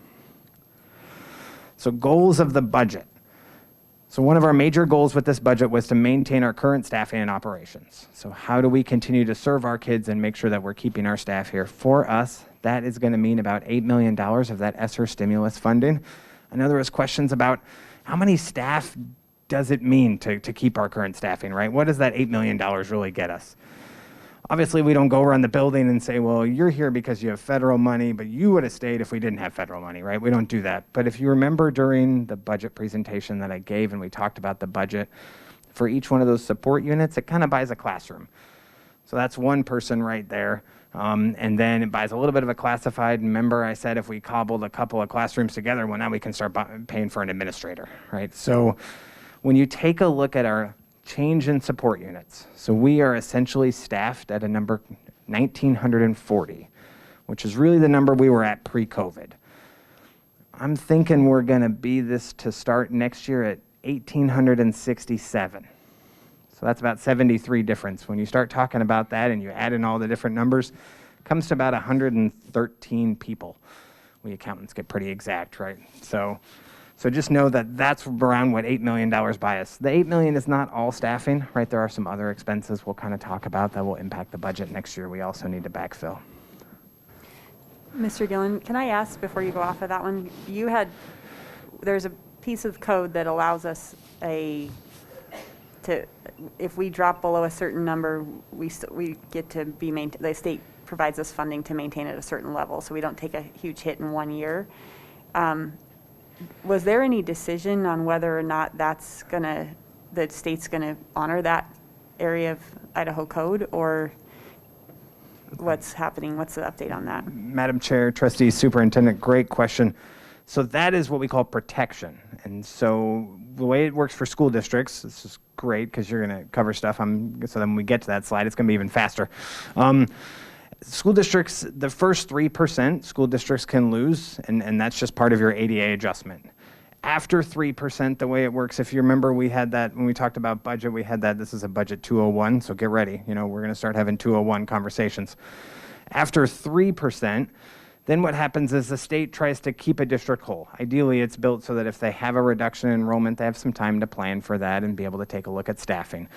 So goals of the budget. So one of our major goals with this budget was to maintain our current staffing and operations. So how do we continue to serve our kids and make sure that we're keeping our staff here? For us, that is going to mean about $8 million of that ESSER stimulus funding. I know there was questions about how many staff does it mean to keep our current staffing, right? What does that $8 million really get us? Obviously, we don't go around the building and say, well, you're here because you have federal money, but you would have stayed if we didn't have federal money, right? We don't do that. But if you remember during the budget presentation that I gave and we talked about the budget, for each one of those support units, it kind of buys a classroom. So that's one person right there. And then it buys a little bit of a classified. Remember, I said if we cobbled a couple of classrooms together, well, now we can start paying for an administrator, right? So when you take a look at our change in support units, so we are essentially staffed at a number 1,940, which is really the number we were at pre-COVID. I'm thinking we're going to be this to start next year at 1,867. So that's about 73 difference. When you start talking about that and you add in all the different numbers, it comes to about 113 people. We accountants get pretty exact, right? So just know that that's around what $8 million buy us. The $8 million is not all staffing, right? There are some other expenses we'll kind of talk about that will impact the budget next year. We also need to backfill. Mr. Gillen, can I ask before you go off of that one, there's a piece of code that allows us if we drop below a certain number, we get to be the state provides us funding to maintain at a certain level, so we don't take a huge hit in 1 year. Was there any decision on whether or not the state's gonna honor that area of Idaho code, or what's happening? What's the update on that? Madam Chair, Trustees, Superintendent, great question. So that is what we call protection. And so the way it works for school districts, this is great because you're going to cover stuff. So then when we get to that slide, it's going to be even faster. School districts, the first 3% school districts can lose, and that's just part of your ADA adjustment. After 3%, the way it works, if you remember, we had that when we talked about budget, we had that, this is a budget 201, so get ready. We're going to start having 201 conversations. After 3%, then what happens is the state tries to keep a district whole. Ideally, it's built so that if they have a reduction in enrollment, they have some time to plan for that and be able to take a look at staffing.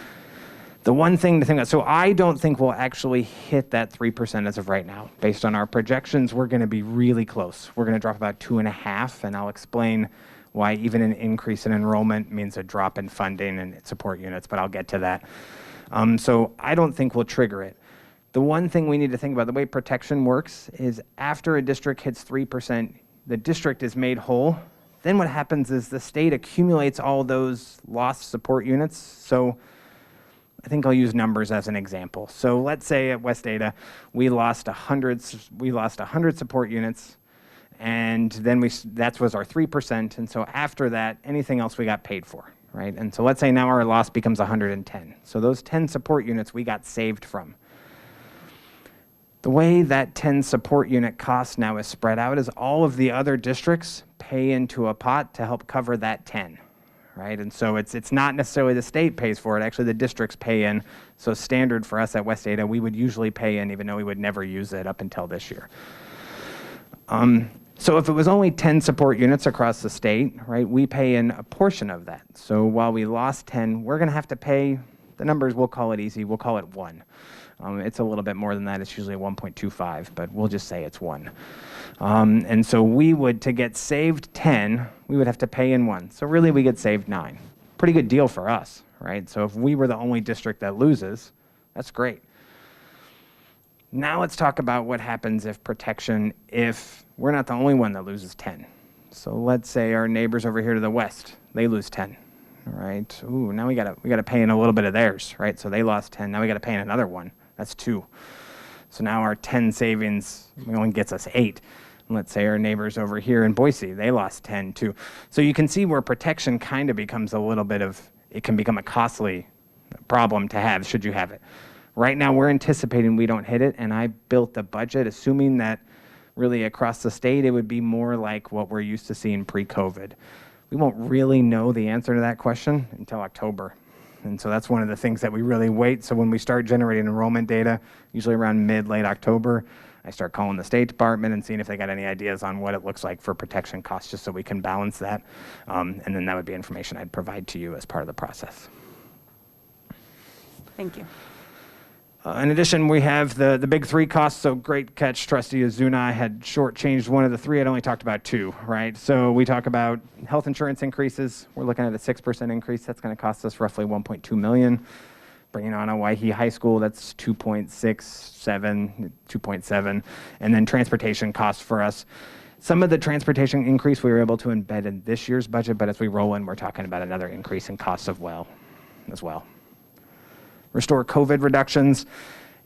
The one thing to think about, so I don't think we'll actually hit that 3% as of right now. Based on our projections, we're going to be really close. We're going to drop about 2.5, and I'll explain why even an increase in enrollment means a drop in funding and support units, but I'll get to that. So I don't think we'll trigger it. The one thing we need to think about, the way protection works, is after a district hits 3%, the district is made whole. Then what happens is the state accumulates all those lost support units. So I think I'll use numbers as an example. So let's say at West Ada, we lost 100 support units, and then that was our 3%. And so after that, anything else we got paid for, right? And so let's say now our loss becomes 110. So those 10 support units we got saved from. The way that 10 support unit cost now is spread out is all of the other districts pay into a pot to help cover that 10, right? And so it's not necessarily the state pays for it, actually the districts pay in. So standard for us at West Ada, we would usually pay in even though we would never use it up until this year. So if it was only 10 support units across the state, right, we pay in a portion of that. So while we lost 10, we're gonna have to pay The numbers, we'll call it easy, we'll call it 1. It's a little bit more than that, it's usually 1.25, but we'll just say it's 1. And so we would, to get saved 10, we would have to pay in 1. So really we get saved 9. Pretty good deal for us, right? So if we were the only district that loses, that's great. Now let's talk about what happens if we're not the only one that loses 10. So let's say our neighbors over here to the west, they lose 10, right? Ooh, now we gotta pay in a little bit of theirs, right? So they lost 10, now we gotta pay in another 1. That's 2. So now our 10 savings only gets us 8. And let's say our neighbors over here in Boise, they lost 10 too. So you can see where protection kind of becomes a little bit of, it can become a costly problem to have should you have it. Right now we're anticipating we don't hit it, and I built the budget assuming that really across the state it would be more like what we're used to seeing pre-COVID. We won't really know the answer to that question until October. And so that's one of the things that we really wait. So when we start generating enrollment data, usually around late October, I start calling the State Department and seeing if they got any ideas on what it looks like for protection costs, just so we can balance that. And then that would be information I'd provide to you as part of the process. Thank you. In addition, we have the big 3 costs. So great catch, Trustee Azuna. I had shortchanged one of the 3. I'd only talked about 2, right? So we talk about health insurance increases. We're looking at a 6% increase. That's going to cost us roughly $1.2 million. Bringing on a Waihe High School, that's 2.7. And then transportation costs for us. Some of the transportation increase we were able to embed in this year's budget, but as we roll in, we're talking about another increase in costs as well. Restore COVID reductions.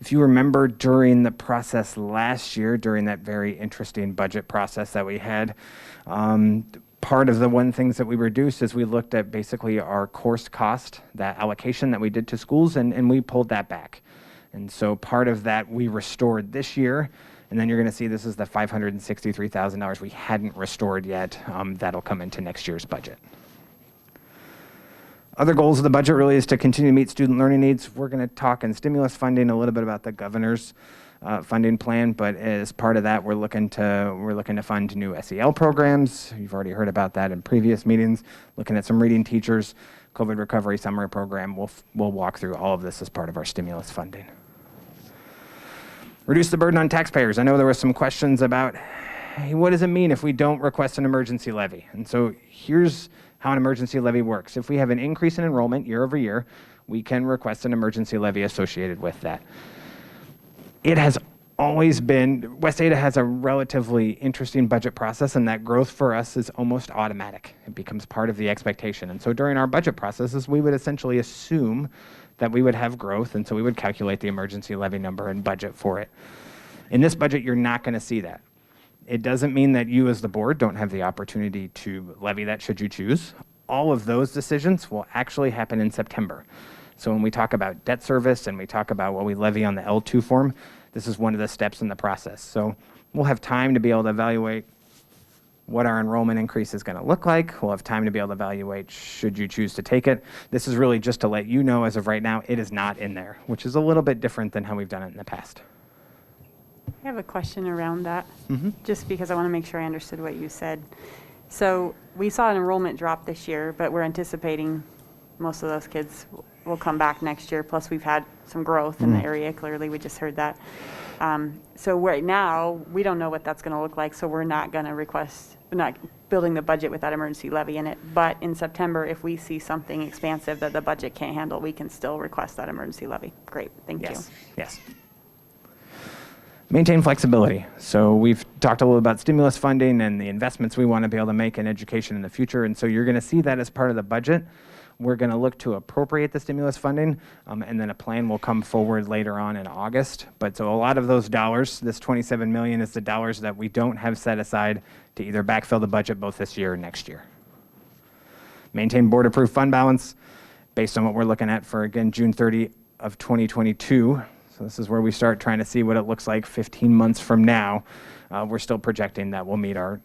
If you remember during the process last year, during that very interesting budget process that we had, part of the one things that we reduced is we looked at basically our course cost, that allocation that we did to schools, and we pulled that back. And so part of that we restored this year, and then you're going to see this is the $563,000 we hadn't restored yet. That'll come into next year's budget. Other goals of the budget really is to continue to meet student learning needs. We're going to talk in stimulus funding a little bit about the governor's funding plan, but as part of that, we're looking to fund new SEL programs. You've already heard about that in previous meetings. Looking at some reading teachers, COVID recovery summer program. We'll walk through all of this as part of our stimulus funding. Reduce the burden on taxpayers. I know there were some questions about, hey, what does it mean if we don't request an emergency levy? And so here's how an emergency levy works. If we have an increase in enrollment year over year, we can request an emergency levy associated with that. It has always been, West Ada has a relatively interesting budget process, and that growth for us is almost automatic. It becomes part of the expectation. And so during our budget processes, we would essentially assume that we would have growth, and so we would calculate the emergency levy number and budget for it. In this budget, you're not going to see that. It doesn't mean that you as the board don't have the opportunity to levy that should you choose. All of those decisions will actually happen in September. So when we talk about debt service and we talk about what we levy on the L2 form, this is one of the steps in the process. So we'll have time to be able to evaluate what our enrollment increase is going to look like. We'll have time to be able to evaluate should you choose to take it. This is really just to let you know as of right now, it is not in there, which is a little bit different than how we've done it in the past. I have a question around that, just because I want to make sure I understood what you said. So we saw an enrollment drop this year, but we're anticipating most of those kids will come back next year. Plus, we've had some growth in the area. Clearly, we just heard that. So right now, we don't know what that's going to look like, so we're not going to request, we're not building the budget with that emergency levy in it. But in September, if we see something expansive that the budget can't handle, we can still request that emergency levy. Great, thank you. Yes. Maintain flexibility. So we've talked a little about stimulus funding and the investments we want to be able to make in education in the future. And so you're going to see that as part of the budget. We're going to look to appropriate the stimulus funding, and then a plan will come forward later on in August. But so a lot of those dollars, this $27 million, is the dollars that we don't have set aside to either backfill the budget both this year or next year. Maintain board-approved fund balance based on what we're looking at for, again, June 30 of 2022. So this is where we start trying to see what it looks like 15 months from now. We're still projecting that we'll meet our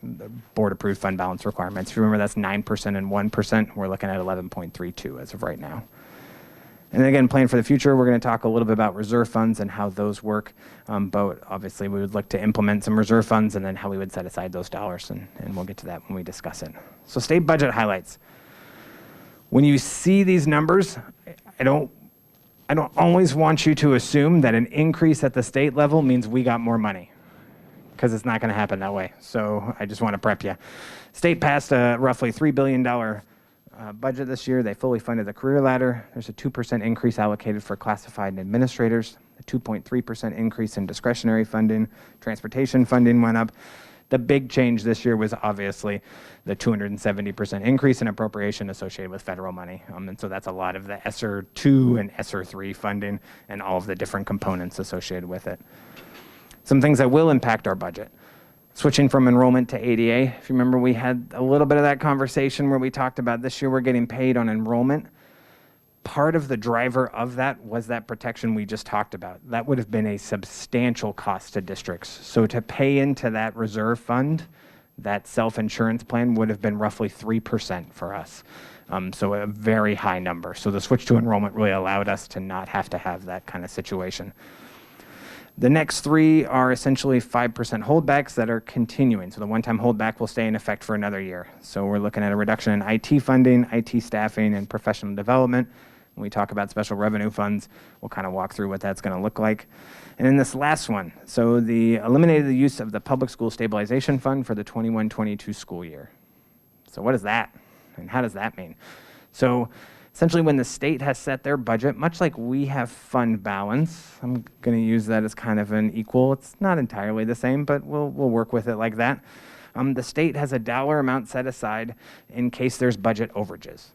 board-approved fund balance requirements. If you remember, that's 9% and 1%. We're looking at 11.32 as of right now. And then again, plan for the future. We're going to talk a little bit about reserve funds and how those work. But obviously, we would look to implement some reserve funds and then how we would set aside those dollars. And we'll get to that when we discuss it. So state budget highlights. When you see these numbers, I don't I don't always want you to assume that an increase at the state level means we got more money, because it's not going to happen that way. So I just want to prep you. State passed a roughly $3 billion budget this year. They fully funded the career ladder. There's a 2% increase allocated for classified administrators, a 2.3% increase in discretionary funding. Transportation funding went up. The big change this year was obviously the 270% increase in appropriation associated with federal money. And so that's a lot of the ESSER 2 and ESSER 3 funding and all of the different components associated with it. Some things that will impact our budget. Switching from enrollment to ADA. If you remember, we had a little bit of that conversation where we talked about this year we're getting paid on enrollment. Part of the driver of that was that protection we just talked about. That would have been a substantial cost to districts. So to pay into that reserve fund, that self-insurance plan would have been roughly 3% for us. So a very high number. So the switch to enrollment really allowed us to not have to have that kind of situation. The next three are essentially 5% holdbacks that are continuing. So the one-time holdback will stay in effect for another year. So we're looking at a reduction in IT funding, IT staffing, and professional development. When we talk about special revenue funds, we'll kind of walk through what that's going to look like. And then this last one, so the eliminated the use of the Public School Stabilization Fund for the 21-22 school year. So what is that? And how does that mean? So essentially when the state has set their budget, much like we have fund balance, I'm going to use that as kind of an equal. It's not entirely the same, but we'll work with it like that. The state has a dollar amount set aside in case there's budget overages.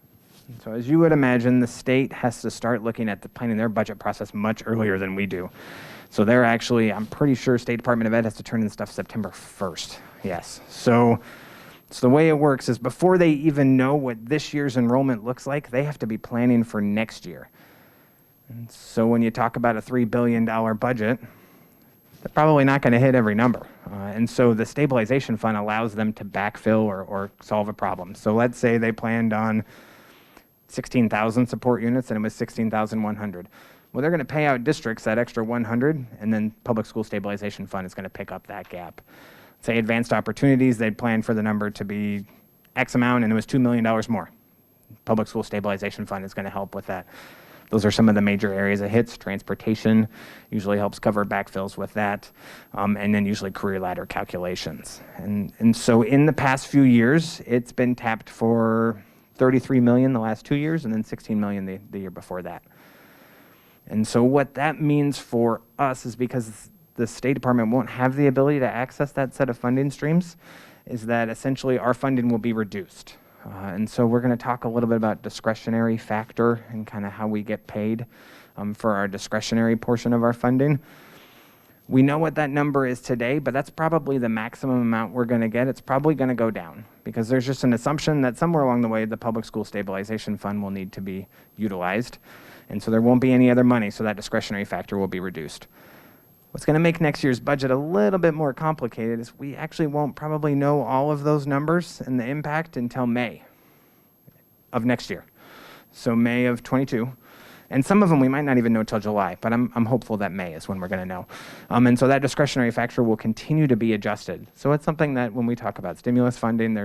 So as you would imagine, the state has to start looking at planning their budget process much earlier than we do. So they're actually, I'm pretty sure State Department of Ed has to turn in stuff September 1st. Yes. So the way it works is before they even know what this year's enrollment looks like, they have to be planning for next year. And so when you talk about a $3 billion budget, they're probably not going to hit every number. And so the stabilization fund allows them to backfill or solve a problem. So let's say they planned on 16,000 support units and it was 16,100. Well, they're going to pay out districts that extra 100, and then Public School Stabilization Fund is going to pick up that gap. Say advanced opportunities, they'd plan for the number to be X amount and it was $2 million more. Public School Stabilization Fund is going to help with that. Those are some of the major areas it hits. Transportation usually helps cover backfills with that, and then usually career ladder calculations. And so in the past few years, it's been tapped for $33 million the last 2 years, and then $16 million the year before that. And so what that means for us is because the State Department won't have the ability to access that set of funding streams, is that essentially our funding will be reduced. And so we're going to talk a little bit about discretionary factor and kind of how we get paid for our discretionary portion of our funding. We know what that number is today, but that's probably the maximum amount we're going to get. It's probably going to go down because there's just an assumption that somewhere along the way the Public School Stabilization Fund will need to be utilized. And so there won't be any other money, so that discretionary factor will be reduced. What's going to make next year's budget a little bit more complicated is we actually won't probably know all of those numbers and the impact until May of next year. So May of 22. And some of them we might not even know till July, but I'm hopeful that May is when we're going to know. And so that discretionary factor will continue to be adjusted. So it's something that when we talk about stimulus funding,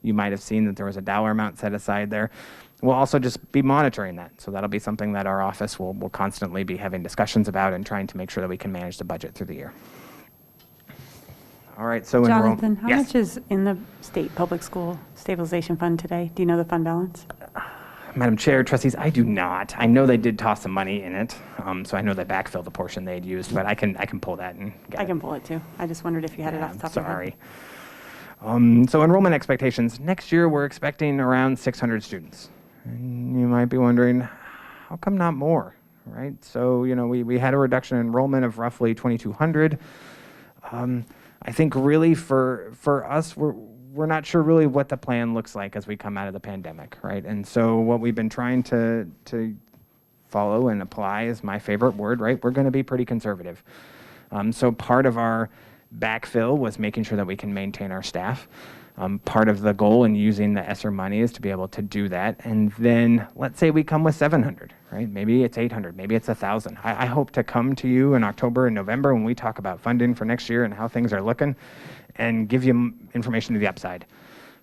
you might have seen that there was a dollar amount set aside there. We'll also just be monitoring that. So that'll be something that our office will constantly be having discussions about and trying to make sure that we can manage the budget through the year. All right, so Jonathan, how yes. much is in the state public school stabilization fund today? Do you know the fund balance? Madam Chair, trustees, I do not. I know they did toss some money in it, so I know they backfilled the portion they'd used, but I can pull that and get it. I can pull it too. I just wondered if you had it off the top of your head. Sorry. So enrollment expectations. Next year, we're expecting around 600 students. And you might be wondering, how come not more, right? So, we had a reduction in enrollment of roughly 2,200. I think really for us, we're not sure really what the plan looks like as we come out of the pandemic, right? And so what we've been trying to follow and apply is my favorite word, right? We're going to be pretty conservative. So part of our backfill was making sure that we can maintain our staff. Part of the goal in using the ESSER money is to be able to do that. And then let's say we come with 700, right? Maybe it's 800, maybe it's 1,000. I hope to come to you in October and November when we talk about funding for next year and how things are looking and give you information to the upside,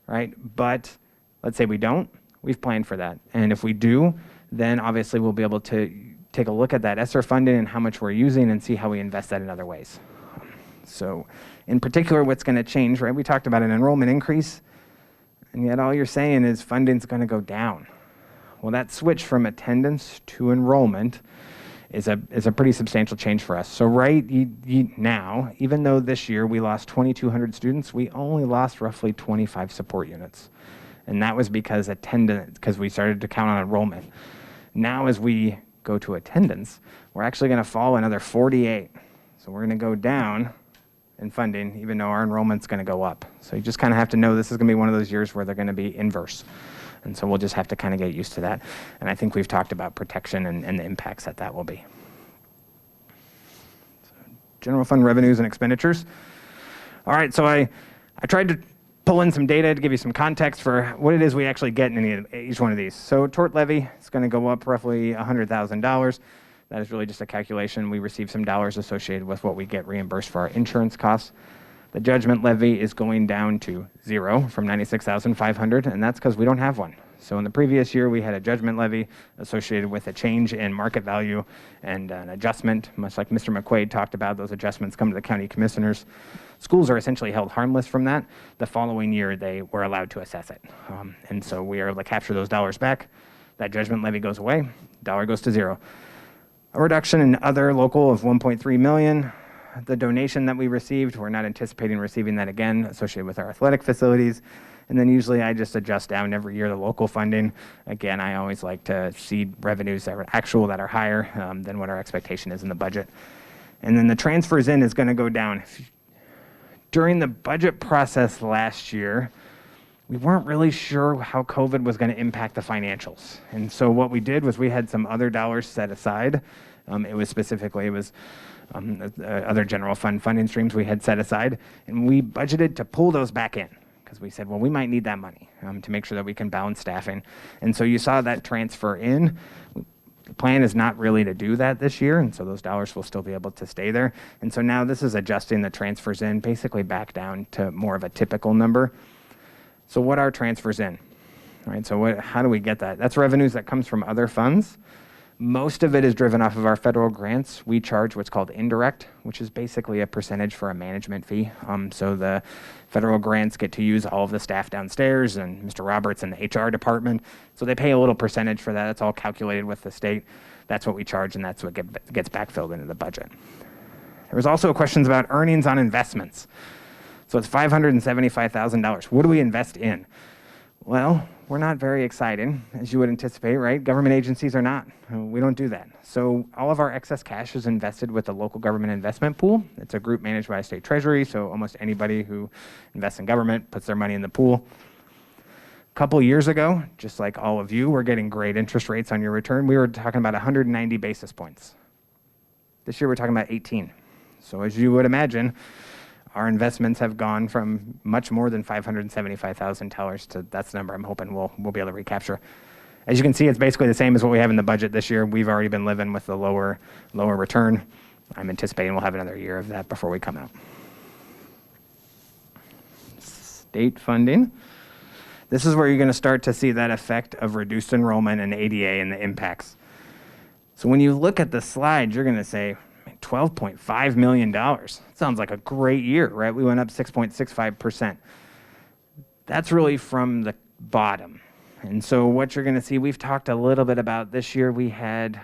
right? But let's say we don't, we've planned for that. And if we do, then obviously we'll be able to take a look at that ESSER funding and how much we're using and see how we invest that in other ways. So in particular, what's going to change, right? We talked about an enrollment increase, and yet all you're saying is funding's going to go down. Well, that switch from attendance to enrollment is a pretty substantial change for us. So now, even though this year we lost 2,200 students, we only lost roughly 25 support units. And that was because we started to count on enrollment. Now as we go to attendance, we're actually going to fall another 48. So we're going to go down in funding, even though our enrollment's going to go up. So you just kind of have to know this is going to be one of those years where they're going to be inverse. And so we'll just have to kind of get used to that. And I think we've talked about protection and the impacts that will be. So, general fund revenues and expenditures. All right, so I tried to pull in some data to give you some context for what it is we actually get in each one of these. So tort levy is going to go up roughly $100,000. That is really just a calculation. We receive some dollars associated with what we get reimbursed for our insurance costs. The judgment levy is going down to 0 from $96,500, and that's because we don't have one. So in the previous year, we had a judgment levy associated with a change in market value and an adjustment, much like Mr. McQuaid talked about. Those adjustments come to the county commissioners. Schools are essentially held harmless from that. The following year, they were allowed to assess it. And so we are able to capture those dollars back. That judgment levy goes away. Dollar goes to 0. A reduction in other local of $1.3 million. The donation that we received, we're not anticipating receiving that again associated with our athletic facilities. And then usually I just adjust down every year the local funding. Again, I always like to see revenues that are actual that are higher than what our expectation is in the budget. And then the transfers in is going to go down. During the budget process last year, we weren't really sure how COVID was going to impact the financials. And so what we did was we had some other dollars set aside. It was other general fund funding streams we had set aside, and we budgeted to pull those back in because we said, well, we might need that money to make sure that we can balance staffing. And so you saw that transfer in. The plan is not really to do that this year, and so those dollars will still be able to stay there. And so now this is adjusting the transfers in basically back down to more of a typical number. So what are transfers in? All right, so how do we get that? That's revenues that comes from other funds. Most of it is driven off of our federal grants. We charge what's called indirect, which is basically a percentage for a management fee. So the federal grants get to use all of the staff downstairs and Mr. Roberts and the HR department. So they pay a little percentage for that. That's all calculated with the state. That's what we charge, and that's what gets backfilled into the budget. There was also questions about earnings on investments. So it's $575,000. What do we invest in? Well, we're not very excited, as you would anticipate, right? Government agencies are not. We don't do that. So all of our excess cash is invested with the local government investment pool. It's a group managed by a state treasury, so almost anybody who invests in government puts their money in the pool. A couple years ago, just like all of you, we're getting great interest rates on your return. We were talking about 190 basis points. This year we're talking about 18. So as you would imagine, our investments have gone from much more than $575,000 to that's the number I'm hoping we'll be able to recapture. As you can see, it's basically the same as what we have in the budget this year. We've already been living with the lower return. I'm anticipating we'll have another year of that before we come out. State funding. This is where you're going to start to see that effect of reduced enrollment and ADA and the impacts. So when you look at the slide, you're going to say, $12.5 million. Sounds like a great year, right? We went up 6.65%. That's really from the bottom. And so what you're going to see, we've talked a little bit about this year. We had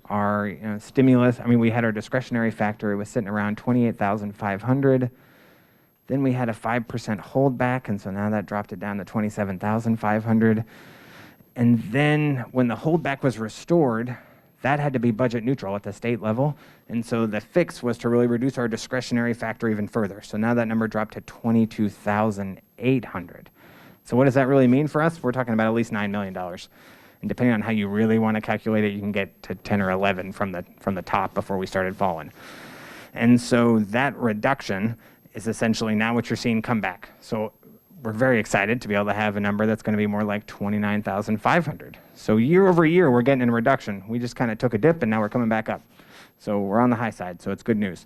our stimulus. We had our discretionary factor. It was sitting around $28,500. Then we had a 5% holdback, and so now that dropped it down to $27,500. And then when the holdback was restored, that had to be budget neutral at the state level. And so the fix was to really reduce our discretionary factor even further. So now that number dropped to $22,800. So what does that really mean for us? We're talking about at least $9 million. And depending on how you really want to calculate it, you can get to 10 or 11 from the top before we started falling. And so that reduction is essentially now what you're seeing come back. So we're very excited to be able to have a number that's going to be more like $29,500. So year over year, we're getting a reduction. We just kind of took a dip, and now we're coming back up. So we're on the high side, so it's good news.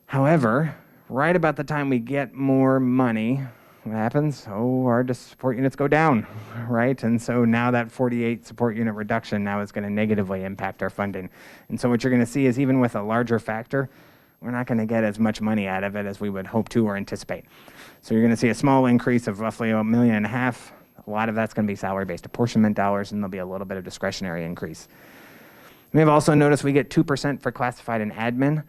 However, right about the time we get more money, what happens? Oh, our support units go down, right? And so now that 48 support unit reduction now is going to negatively impact our funding. And so what you're going to see is even with a larger factor, we're not going to get as much money out of it as we would hope to or anticipate. So you're going to see a small increase of roughly $1.5 million. A lot of that's going to be salary-based apportionment dollars, and there'll be a little bit of discretionary increase. We have also noticed we get 2% for classified and admin.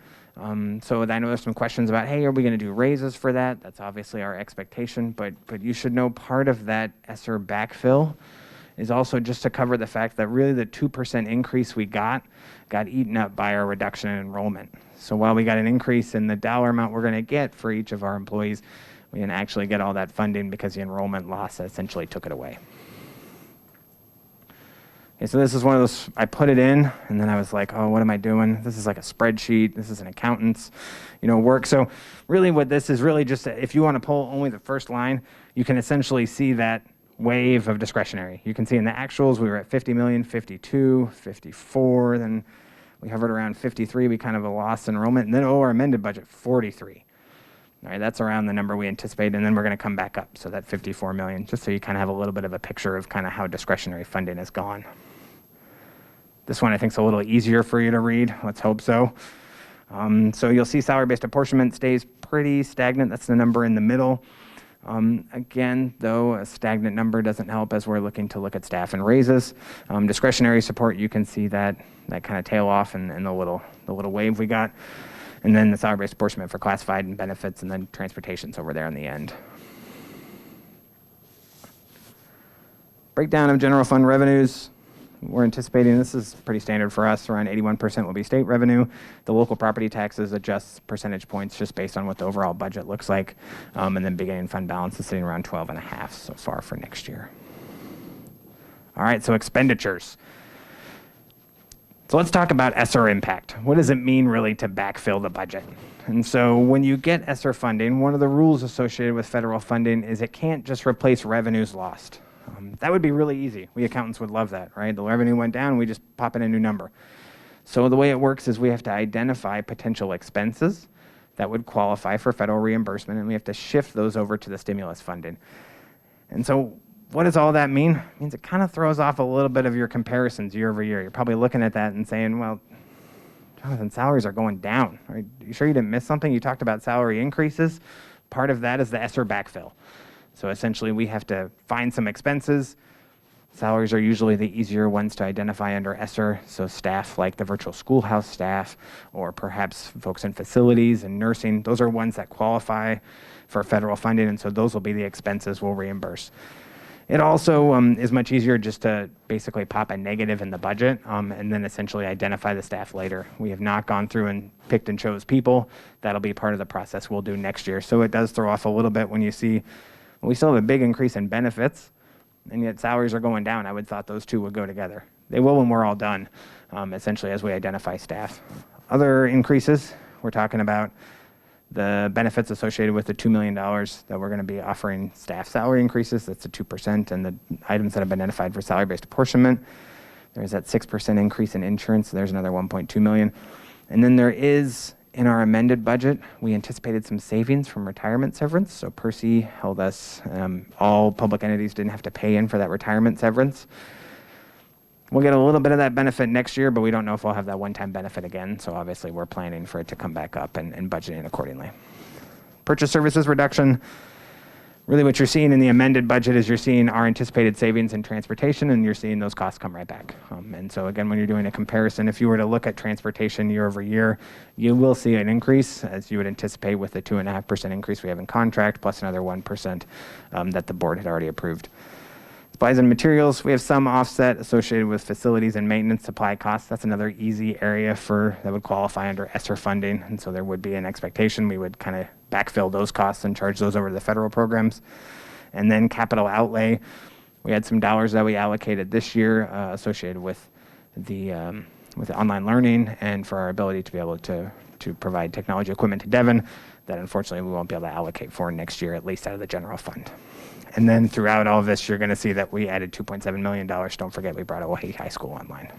So I know there's some questions about, hey, are we going to do raises for that? That's obviously our expectation, but you should know part of that ESSER backfill is also just to cover the fact that really the 2% increase we got eaten up by our reduction in enrollment. So while we got an increase in the dollar amount we're going to get for each of our employees, we didn't actually get all that funding because the enrollment loss essentially took it away. Okay, so this is one of those, I put it in, and then I was like, oh, what am I doing? This is like a spreadsheet. This is an accountant's, work. So really what this is really just, if you want to pull only the first line, you can essentially see that wave of discretionary. You can see in the actuals, we were at 50 million, 52, 54, then we hovered around 53. We kind of lost enrollment, and then our amended budget, 43. All right, that's around the number we anticipate, and then we're going to come back up, so that 54 million, just so you kind of have a little bit of a picture of kind of how discretionary funding has gone. This one I think is a little easier for you to read. Let's hope so. So you'll see salary-based apportionment stays pretty stagnant. That's the number in the middle. Again, though, a stagnant number doesn't help as we're looking to look at staff and raises. Discretionary support, you can see that kind of tail off and the little wave we got. And then the salary-based apportionment for classified and benefits, and then transportation's over there in the end. Breakdown of general fund revenues. We're anticipating, this is pretty standard for us, around 81% will be state revenue. The local property taxes adjust percentage points just based on what the overall budget looks like. And then beginning fund balance is sitting around 12.5 so far for next year. All right, so expenditures. So let's talk about ESSER impact. What does it mean really to backfill the budget? And so when you get ESSER funding, one of the rules associated with federal funding is it can't just replace revenues lost. That would be really easy. We accountants would love that, right? The revenue went down, we just pop in a new number. So the way it works is we have to identify potential expenses that would qualify for federal reimbursement, and we have to shift those over to the stimulus funding. And so what does all that mean? It means it kind of throws off a little bit of your comparisons year over year. You're probably looking at that and saying, well, Jonathan, salaries are going down. Are you sure you didn't miss something? You talked about salary increases. Part of that is the ESSER backfill. So essentially, we have to find some expenses. Salaries are usually the easier ones to identify under ESSER. So staff like the virtual schoolhouse staff, or perhaps folks in facilities and nursing, those are ones that qualify for federal funding, and so those will be the expenses we'll reimburse. It also is much easier just to basically pop a negative in the budget and then essentially identify the staff later. We have not gone through and picked and chose people. That'll be part of the process we'll do next year. So it does throw off a little bit when you see we still have a big increase in benefits, and yet salaries are going down. I would thought those two would go together. They will when we're all done, essentially as we identify staff. Other increases, we're talking about the benefits associated with the $2 million that we're going to be offering staff salary increases. That's the 2%, and the items that have been identified for salary-based apportionment. There's that 6% increase in insurance. So there's another $1.2 million. And then there is, in our amended budget, we anticipated some savings from retirement severance. So Percy held us, all public entities didn't have to pay in for that retirement severance. We'll get a little bit of that benefit next year, but we don't know if we'll have that one-time benefit again. So obviously we're planning for it to come back up and budgeting accordingly. Purchase services reduction. Really what you're seeing in the amended budget is you're seeing our anticipated savings in transportation, and you're seeing those costs come right back. And so again, when you're doing a comparison, if you were to look at transportation year over year, you will see an increase, as you would anticipate with the 2.5% increase we have in contract, plus another 1% that the board had already approved. Supplies and materials, we have some offset associated with facilities and maintenance supply costs. That's another easy area that would qualify under ESSER funding. And so there would be an expectation we would kind of backfill those costs and charge those over to the federal programs. And then capital outlay, we had some dollars that we allocated this year associated with the online learning and for our ability to be able to provide technology equipment to Devon that unfortunately we won't be able to allocate for next year, at least out of the general fund. And then throughout all of this, you're going to see that we added $2.7 million. Don't forget, we brought Oahe High School online.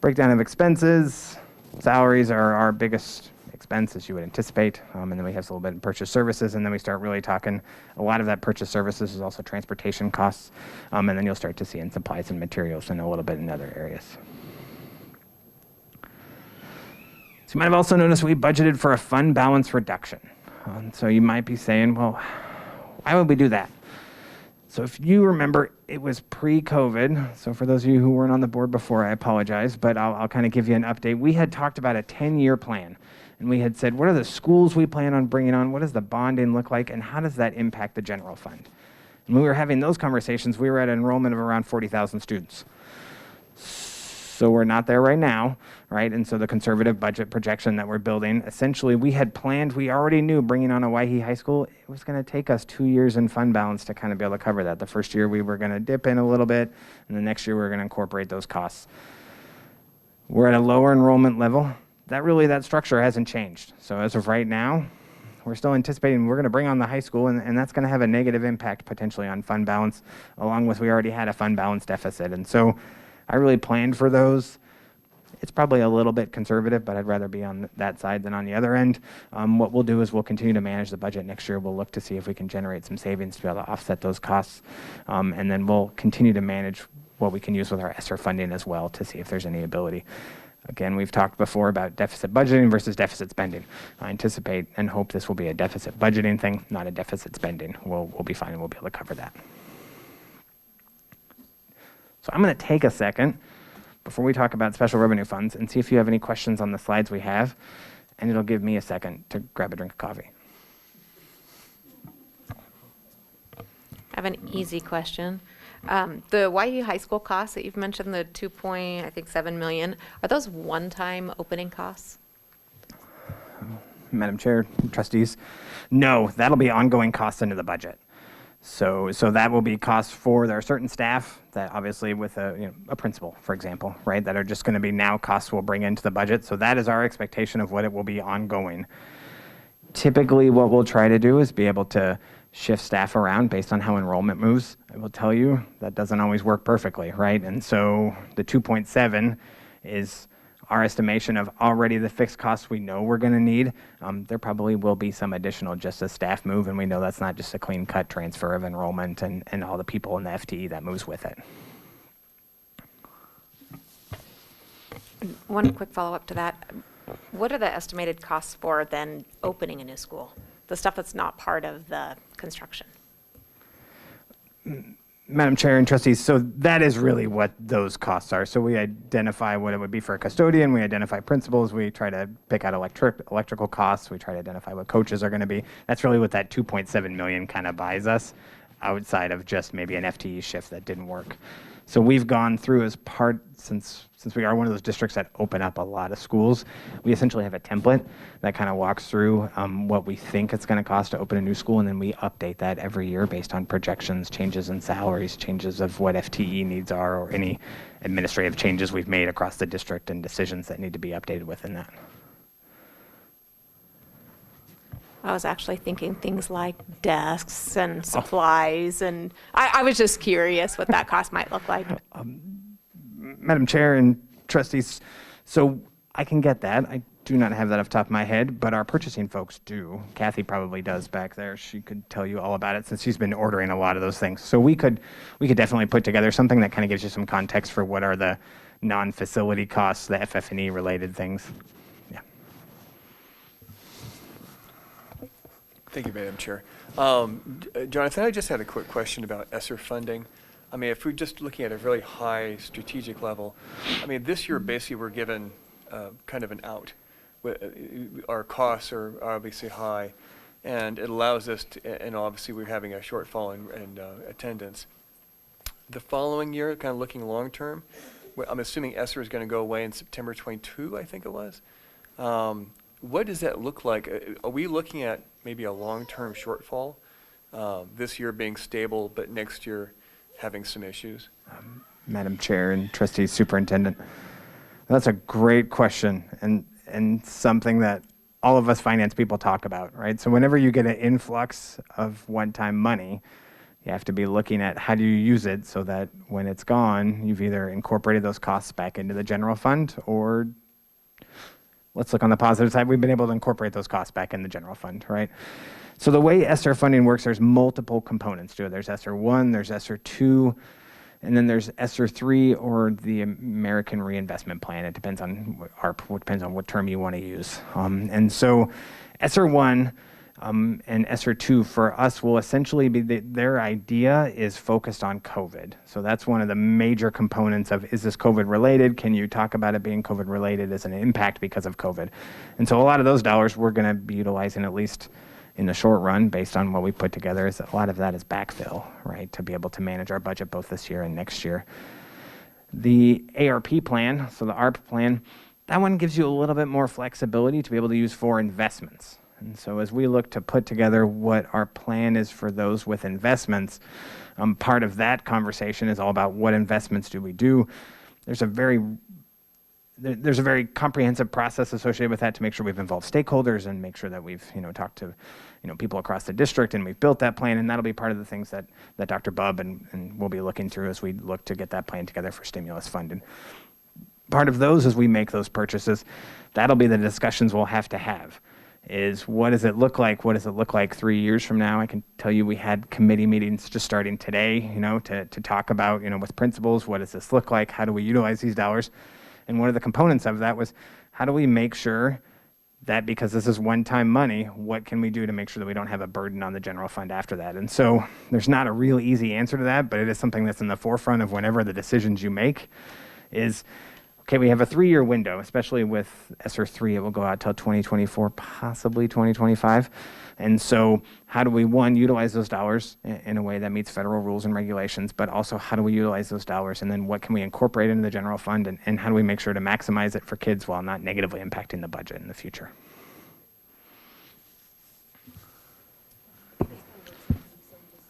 Breakdown of expenses. Salaries are our biggest expense as you would anticipate. And then we have a little bit in purchase services, and then we start really talking, a lot of that purchase services is also transportation costs. And then you'll start to see in supplies and materials and a little bit in other areas. So you might have also noticed we budgeted for a fund balance reduction. So you might be saying, well, why would we do that? So if you remember, it was pre-COVID. So for those of you who weren't on the board before, I apologize, but I'll kind of give you an update. We had talked about a 10-year plan, and we had said, what are the schools we plan on bringing on? What does the bonding look like, and how does that impact the general fund? And when we were having those conversations, we were at an enrollment of around 40,000 students. So we're not there right now, right? And so the conservative budget projection that we're building, essentially we had planned, we already knew bringing on Owyhee High School, it was going to take us 2 years in fund balance to kind of be able to cover that. The first year we were going to dip in a little bit, and the next year we were going to incorporate those costs. We're at a lower enrollment level. That structure hasn't changed. So as of right now, we're still anticipating we're going to bring on the high school, and that's going to have a negative impact potentially on fund balance, along with we already had a fund balance deficit. And so I really planned for those. It's probably a little bit conservative, but I'd rather be on that side than on the other end. What we'll do is we'll continue to manage the budget next year. We'll look to see if we can generate some savings to be able to offset those costs. And then we'll continue to manage what we can use with our ESSER funding as well to see if there's any ability. Again, we've talked before about deficit budgeting versus deficit spending. I anticipate and hope this will be a deficit budgeting thing, not a deficit spending. We'll be fine and we'll be able to cover that. So I'm going to take a second before we talk about special revenue funds and see if you have any questions on the slides we have, and it'll give me a second to grab a drink of coffee. I have an easy question. The Owyhee High School costs that you've mentioned, the 2.7 million, are those one-time opening costs? Madam Chair, trustees, no, that'll be ongoing costs into the budget. So that will be costs for, there are certain staff that obviously with a principal, for example, right, that are just going to be now costs we'll bring into the budget. So that is our expectation of what it will be ongoing. Typically what we'll try to do is be able to shift staff around based on how enrollment moves. I will tell you that doesn't always work perfectly, right? And so the 2.7 is our estimation of already the fixed costs we know we're going to need. There probably will be some additional just as staff move, and we know that's not just a clean cut transfer of enrollment and all the people in the FTE that moves with it. One quick follow-up to that. What are the estimated costs for then opening a new school? The stuff that's not part of the construction? Madam Chair and trustees, so that is really what those costs are. So we identify what it would be for a custodian, we identify principals, we try to pick out electrical costs, we try to identify what coaches are going to be. That's really what that 2.7 million kind of buys us outside of just maybe an FTE shift that didn't work. So we've gone through as part, since we are one of those districts that open up a lot of schools, we essentially have a template that kind of walks through what we think it's going to cost to open a new school, and then we update that every year based on projections, changes in salaries, changes of what FTE needs are, or any administrative changes we've made across the district and decisions that need to be updated within that. I was actually thinking things like desks and supplies, and I was just curious what that cost might look like. Madam Chair and trustees, so I can get that. I do not have that off the top of my head, but our purchasing folks do. Kathy probably does back there. She could tell you all about it since she's been ordering a lot of those things. So we could definitely put together something that kind of gives you some context for what are the non-facility costs, the FF&E related things. Yeah. Thank you, Madam Chair. Jonathan, I just had a quick question about ESSER funding. I mean, if we're just looking at a really high strategic level, I mean, this year basically we're given kind of an out. Our costs are obviously high, and it allows us to, and obviously we're having a shortfall in attendance. The following year, kind of looking long term, I'm assuming ESSER is going to go away in September 22, I think it was. What does that look like? Are we looking at maybe a long-term shortfall, this year being stable, but next year having some issues? Madam Chair and Trustees Superintendent, that's a great question and something that all of us finance people talk about, right? So whenever you get an influx of one-time money, you have to be looking at how do you use it so that when it's gone, you've either incorporated those costs back into the general fund or let's look on the positive side. We've been able to incorporate those costs back in the general fund, right? So the way ESSER funding works, there's multiple components to it. There's ESSER 1, there's ESSER 2, and then there's ESSER 3 or the American Reinvestment Plan. It depends on depends on what term you want to use. And so ESSER 1 and ESSER 2 for us will essentially be, their idea is focused on COVID. So that's one of the major components of, is this COVID related? Can you talk about it being COVID related as an impact because of COVID? And so a lot of those dollars we're going to be utilizing, at least in the short run, based on what we put together, is a lot of that is backfill, right, to be able to manage our budget both this year and next year. The ARP plan, so the ARP plan, that one gives you a little bit more flexibility to be able to use for investments. And so as we look to put together what our plan is for those with investments, part of that conversation is all about what investments do we do. There's a very comprehensive process associated with that to make sure we've involved stakeholders and make sure that we've talked to people across the district, and we've built that plan, and that'll be part of the things that Dr. Bubb and we'll be looking through as we look to get that plan together for stimulus funding. Part of those, as we make those purchases, that'll be the discussions we'll have to have. Is what does it look like? What does it look like 3 years from now? I can tell you we had committee meetings just starting today, to talk about, with principals, what does this look like? How do we utilize these dollars? And one of the components of that was, how do we make sure that, because this is one-time money, what can we do to make sure that we don't have a burden on the general fund after that? And so there's not a real easy answer to that, but it is something that's in the forefront of whenever the decisions you make is, okay, we have a 3-year window, especially with ESSER 3, it will go out till 2024, possibly 2025. And so how do we, one, utilize those dollars in a way that meets federal rules and regulations, but also how do we utilize those dollars, and then what can we incorporate into the general fund, and how do we make sure to maximize it for kids while not negatively impacting the budget in the future?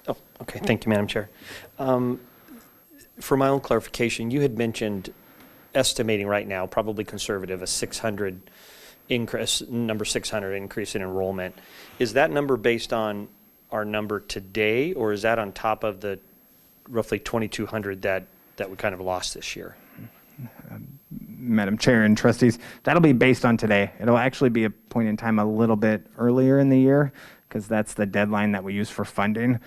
Oh, okay, thank you, Madam Chair. For my own clarification, you had mentioned estimating right now, probably conservative, a 600 increase, number 600 increase in enrollment. Is that number based on our number today, or is that on top of the roughly 2,200 that we kind of lost this year? Madam Chair and trustees, that'll be based on today. It'll actually be a point in time a little bit earlier in the year, because that's the deadline that we use for funding.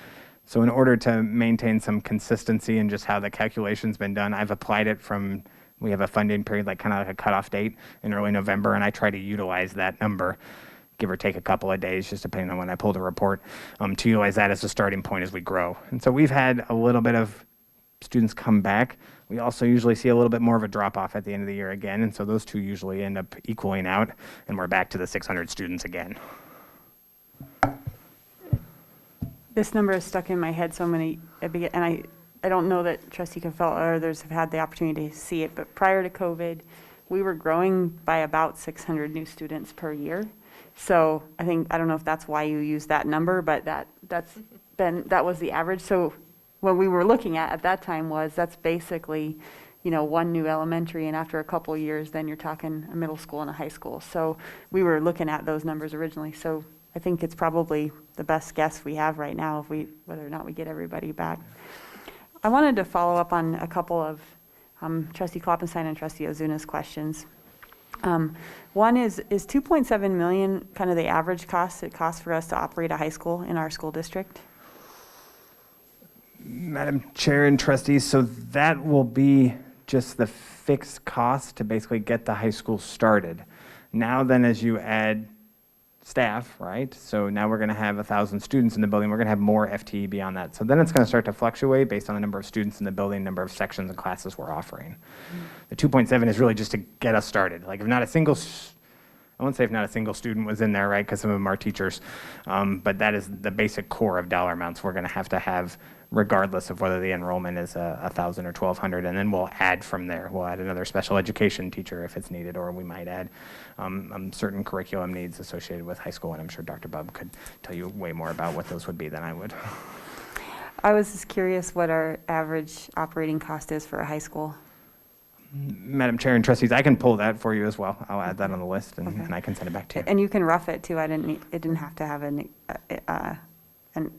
So in order to maintain some consistency in just how the calculation's been done, I've applied it from, we have a funding period, like kind of like a cutoff date in early November, and I try to utilize that number, give or take a couple of days, just depending on when I pull the report, to utilize that as a starting point as we grow. And so we've had a little bit of students come back. We also usually see a little bit more of a drop off at the end of the year again, and so those two usually end up equaling out, and we're back to the 600 students again. This number is stuck in my head so many, and I don't know that Trustee Caffell or others have had the opportunity to see it, but prior to COVID, we were growing by about 600 new students per year. So I don't know if that's why you use that number, but that was the average. So what we were looking at that time was, that's basically, one new elementary, and after a couple of years, then you're talking a middle school and a high school. So we were looking at those numbers originally. So I think it's probably the best guess we have right now, whether or not we get everybody back. I wanted to follow up on a couple of Trustee Kloppenstein and Trustee Ozuna's questions. One is 2.7 million kind of the average cost it costs for us to operate a high school in our school district? Madam Chair and trustees, so that will be just the fixed cost to basically get the high school started. Now then, as you add staff, right? So now we're going to have 1,000 students in the building. We're going to have more FTE beyond that. So then it's going to start to fluctuate based on the number of students in the building, number of sections and classes we're offering. The 2.7 is really just to get us started. Like, if not a single, I won't say if not a single student was in there, right? Because some of them are teachers. But that is the basic core of dollar amounts we're going to have regardless of whether the enrollment is 1,000 or 1,200, and then we'll add from there. We'll add another special education teacher if it's needed, or we might add certain curriculum needs associated with high school, and I'm sure Dr. Bubb could tell you way more about what those would be than I would. I was just curious what our average operating cost is for a high school. Madam Chair and trustees, I can pull that for you as well. I'll add that on the list, and I can send it back to you. And you can rough it too. It didn't have to have an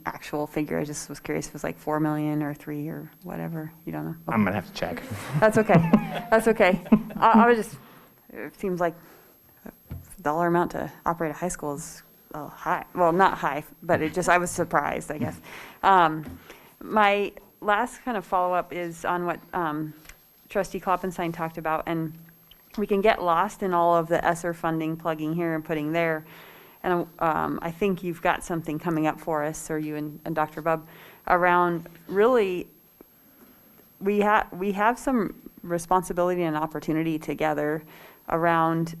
actual figure. I just was curious if it was like 4 million or 3 or whatever. You don't know? Okay. I'm gonna have to check. That's okay. That's okay. I was just, it seems like dollar amount to operate a high school is high. Well, not high, but I was surprised, I guess. My last kind of follow-up is on what Trustee Kloppenstein talked about, and we can get lost in all of the ESSER funding, plugging here and putting there. And I think you've got something coming up for us, or you and Dr. Bubb, around really, we have some responsibility and opportunity together around,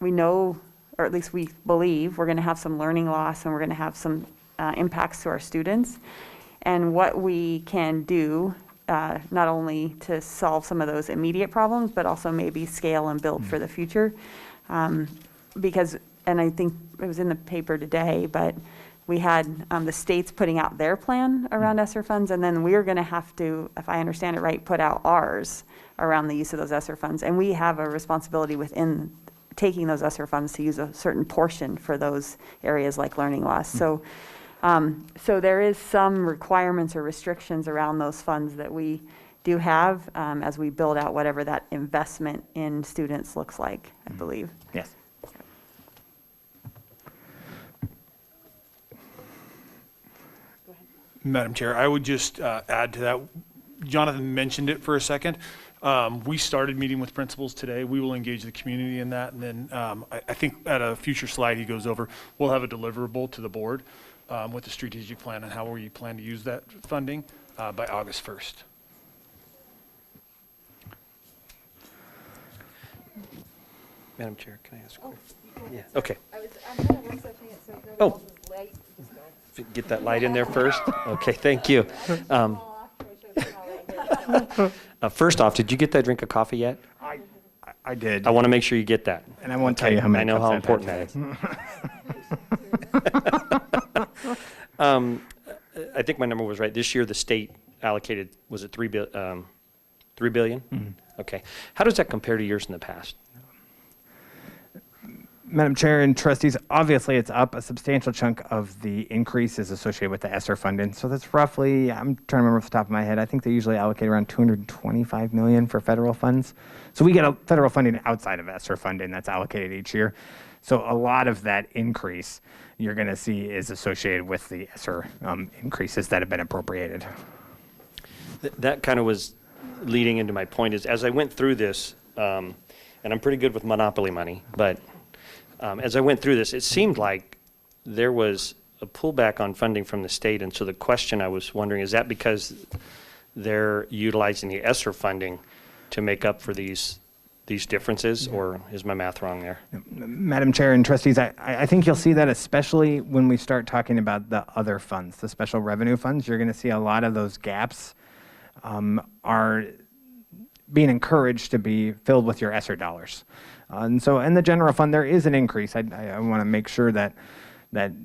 we know, or at least we believe, we're going to have some learning loss and we're going to have some impacts to our students. And what we can do, not only to solve some of those immediate problems, but also maybe scale and build for the future. Because, and I think it was in the paper today, but we had the states putting out their plan around ESSER funds, and then we're going to have to, if I understand it right, put out ours around the use of those ESSER funds. And we have a responsibility within taking those ESSER funds to use a certain portion for those areas like learning loss. So, so there is some requirements or restrictions around those funds that we do have as we build out whatever that investment in students looks like, I believe. Yes. Madam Chair, I would just add to that. Jonathan mentioned it for a second. We started meeting with principals today. We will engage the community in that. And then I think at a future slide he goes over, we'll have a deliverable to the board with the strategic plan and how we plan to use that funding by August 1st. Madam Chair, can I ask? Yeah, okay. Oh. Get that light in there first? Okay, thank you. First off, did you get that drink of coffee yet? I did. I want to make sure you get that. And I won't tell you how many I know cups how I've important that is. I think my number was right. This year, the state allocated, was it $3 billion? Mm-hmm. Okay. How does that compare to years in the past? Madam Chair and trustees, obviously it's up. A substantial chunk of the increase is associated with the ESSER funding. So that's roughly, I'm trying to remember off the top of my head, I think they usually allocate around $225 million for federal funds. So we get a federal funding outside of ESSER funding that's allocated each year. So a lot of that increase you're going to see is associated with the ESSER increases that have been appropriated. That kind of was leading into my point is as I went through this, and I'm pretty good with monopoly money, but as I went through this, it seemed like there was a pullback on funding from the state. And so the question I was wondering, is that because they're utilizing the ESSER funding to make up for these differences, or is my math wrong there? Madam Chair and trustees, I think you'll see that especially when we start talking about the other funds, the special revenue funds. You're going to see a lot of those gaps are being encouraged to be filled with your ESSER dollars. And so in the general fund, there is an increase. I want to make sure that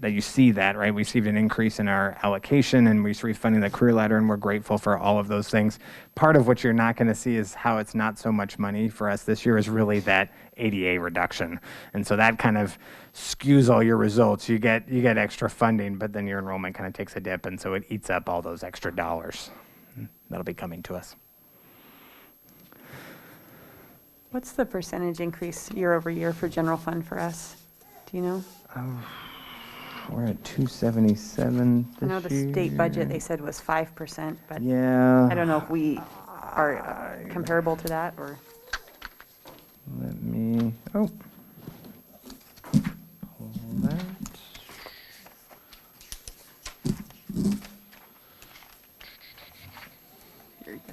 you see that, right? We received an increase in our allocation, and we received funding the career ladder, and we're grateful for all of those things. Part of what you're not going to see is how it's not so much money for us this year is really that ADA reduction. And so that kind of skews all your results. You get extra funding, but then your enrollment kind of takes a dip, and so it eats up all those extra dollars. That'll be coming to us. What's the percentage increase year over year for general fund for us? Do you know? We're at 277 this I know the state budget they said was 5%, but yeah. I don't know if we are comparable to that or. Let me, pull that.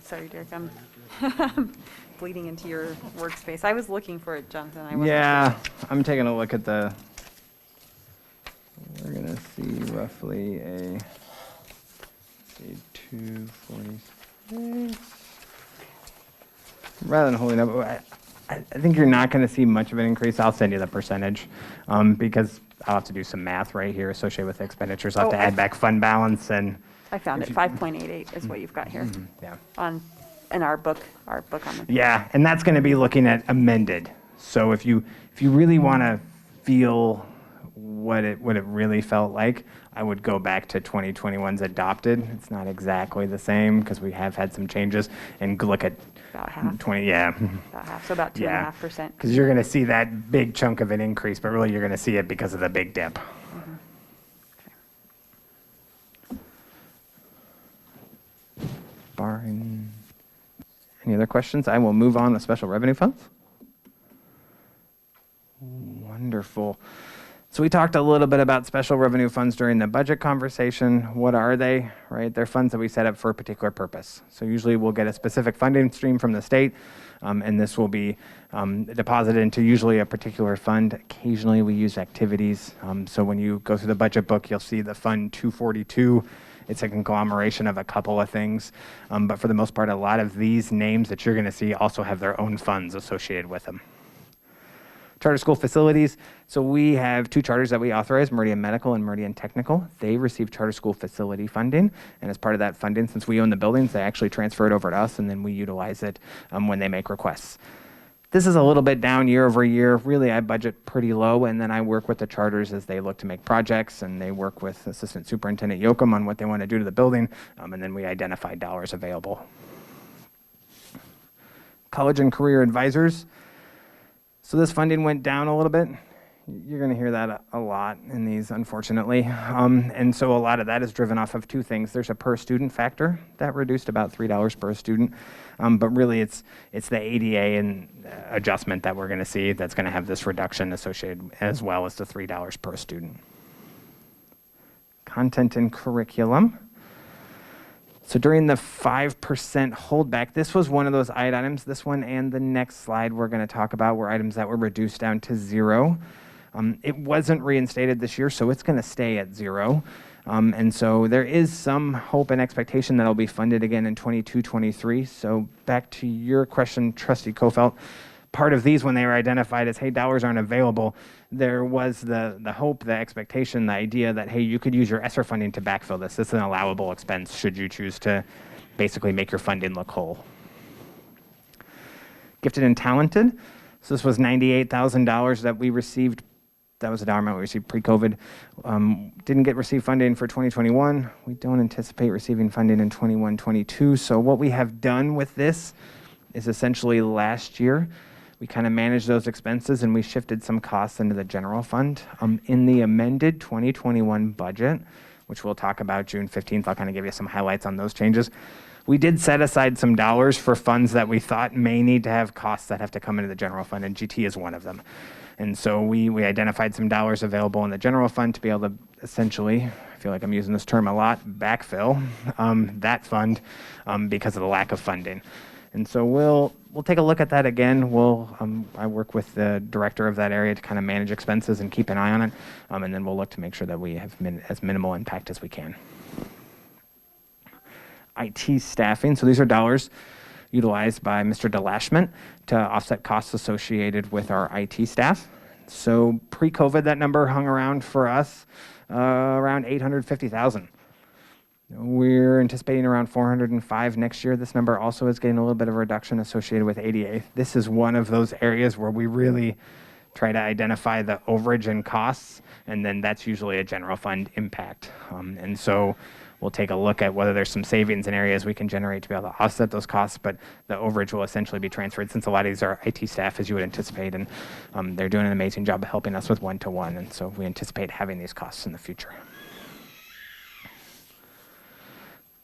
Sorry, Derek, I'm bleeding into your workspace. I was looking for it, Jonathan. I wasn't Yeah, I'm taking a look at the, we're going to see roughly a 246. Rather than holding up, I think you're not going to see much of an increase. I'll send you the percentage because I'll have to do some math right here associated with expenditures. I'll have to add back fund balance and. I found it. 5.88 is what you've got here. Yeah. In our book on the. Yeah, and that's going to be looking at amended. So if you really want to feel what it really felt like, I would go back to 2021's adopted. It's not exactly the same because we have had some changes, and look at About half. 20, yeah. About half, so about 2.5%. Because you're going to see that big chunk of an increase, but really you're going to see it because of the big dip. Barring any other questions, I will move on to special revenue funds. Wonderful. So we talked a little bit about special revenue funds during the budget conversation. What are they, right? They're funds that we set up for a particular purpose. So usually we'll get a specific funding stream from the state, and this will be deposited into usually a particular fund. Occasionally we use activities. So when you go through the budget book, you'll see the Fund 242. It's a conglomeration of a couple of things. But for the most part, a lot of these names that you're going to see also have their own funds associated with them. Charter school facilities. So we have two charters that we authorize, Meridian Medical and Meridian Technical. They receive charter school facility funding. And as part of that funding, since we own the buildings, they actually transfer it over to us, and then we utilize it when they make requests. This is a little bit down year over year. Really, I budget pretty low, and then I work with the charters as they look to make projects, and they work with Assistant Superintendent Yoakum on what they want to do to the building, and then we identify dollars available. College and career advisors. So this funding went down a little bit. You're going to hear that a lot in these, unfortunately. And so a lot of that is driven off of two things. There's a per student factor that reduced about $3 per student. But really it's the ADA and adjustment that we're going to see that's going to have this reduction associated, as well as the $3 per student. Content and curriculum. So during the 5% holdback, this was one of those items. This one and the next slide we're going to talk about were items that were reduced down to zero. It wasn't reinstated this year, so it's going to stay at zero. And so there is some hope and expectation that it'll be funded again in 22-23. So back to your question, Trustee Kofelt, part of these when they were identified as, hey, dollars aren't available, there was the hope, the expectation, the idea that, hey, you could use your ESSER funding to backfill this. This is an allowable expense should you choose to basically make your funding look whole. Gifted and talented. So this was $98,000 that we received. That was the dollar amount we received pre-COVID. Didn't receive funding for 2021. We don't anticipate receiving funding in 21-22. So what we have done with this is essentially last year, we kind of managed those expenses and we shifted some costs into the general fund. In the amended 2021 budget, which we'll talk about June 15th, I'll kind of give you some highlights on those changes. We did set aside some dollars for funds that we thought may need to have costs that have to come into the general fund, and GT is one of them. And so we identified some dollars available in the general fund to be able to essentially, I feel like I'm using this term a lot, backfill that fund because of the lack of funding. And so we'll take a look at that again. I work with the director of that area to kind of manage expenses and keep an eye on it. And then we'll look to make sure that we have as minimal impact as we can. IT staffing. So these are dollars utilized by Mr. DeLashment to offset costs associated with our IT staff. So pre-COVID, that number hung around for us around $850,000. We're anticipating around 405 next year. This number also is getting a little bit of a reduction associated with ADA. This is one of those areas where we really try to identify the overage and costs, and then that's usually a general fund impact. And so we'll take a look at whether there's some savings in areas we can generate to be able to offset those costs, but the overage will essentially be transferred since a lot of these are IT staff, as you would anticipate, and they're doing an amazing job of helping us with one-to-one, and so we anticipate having these costs in the future.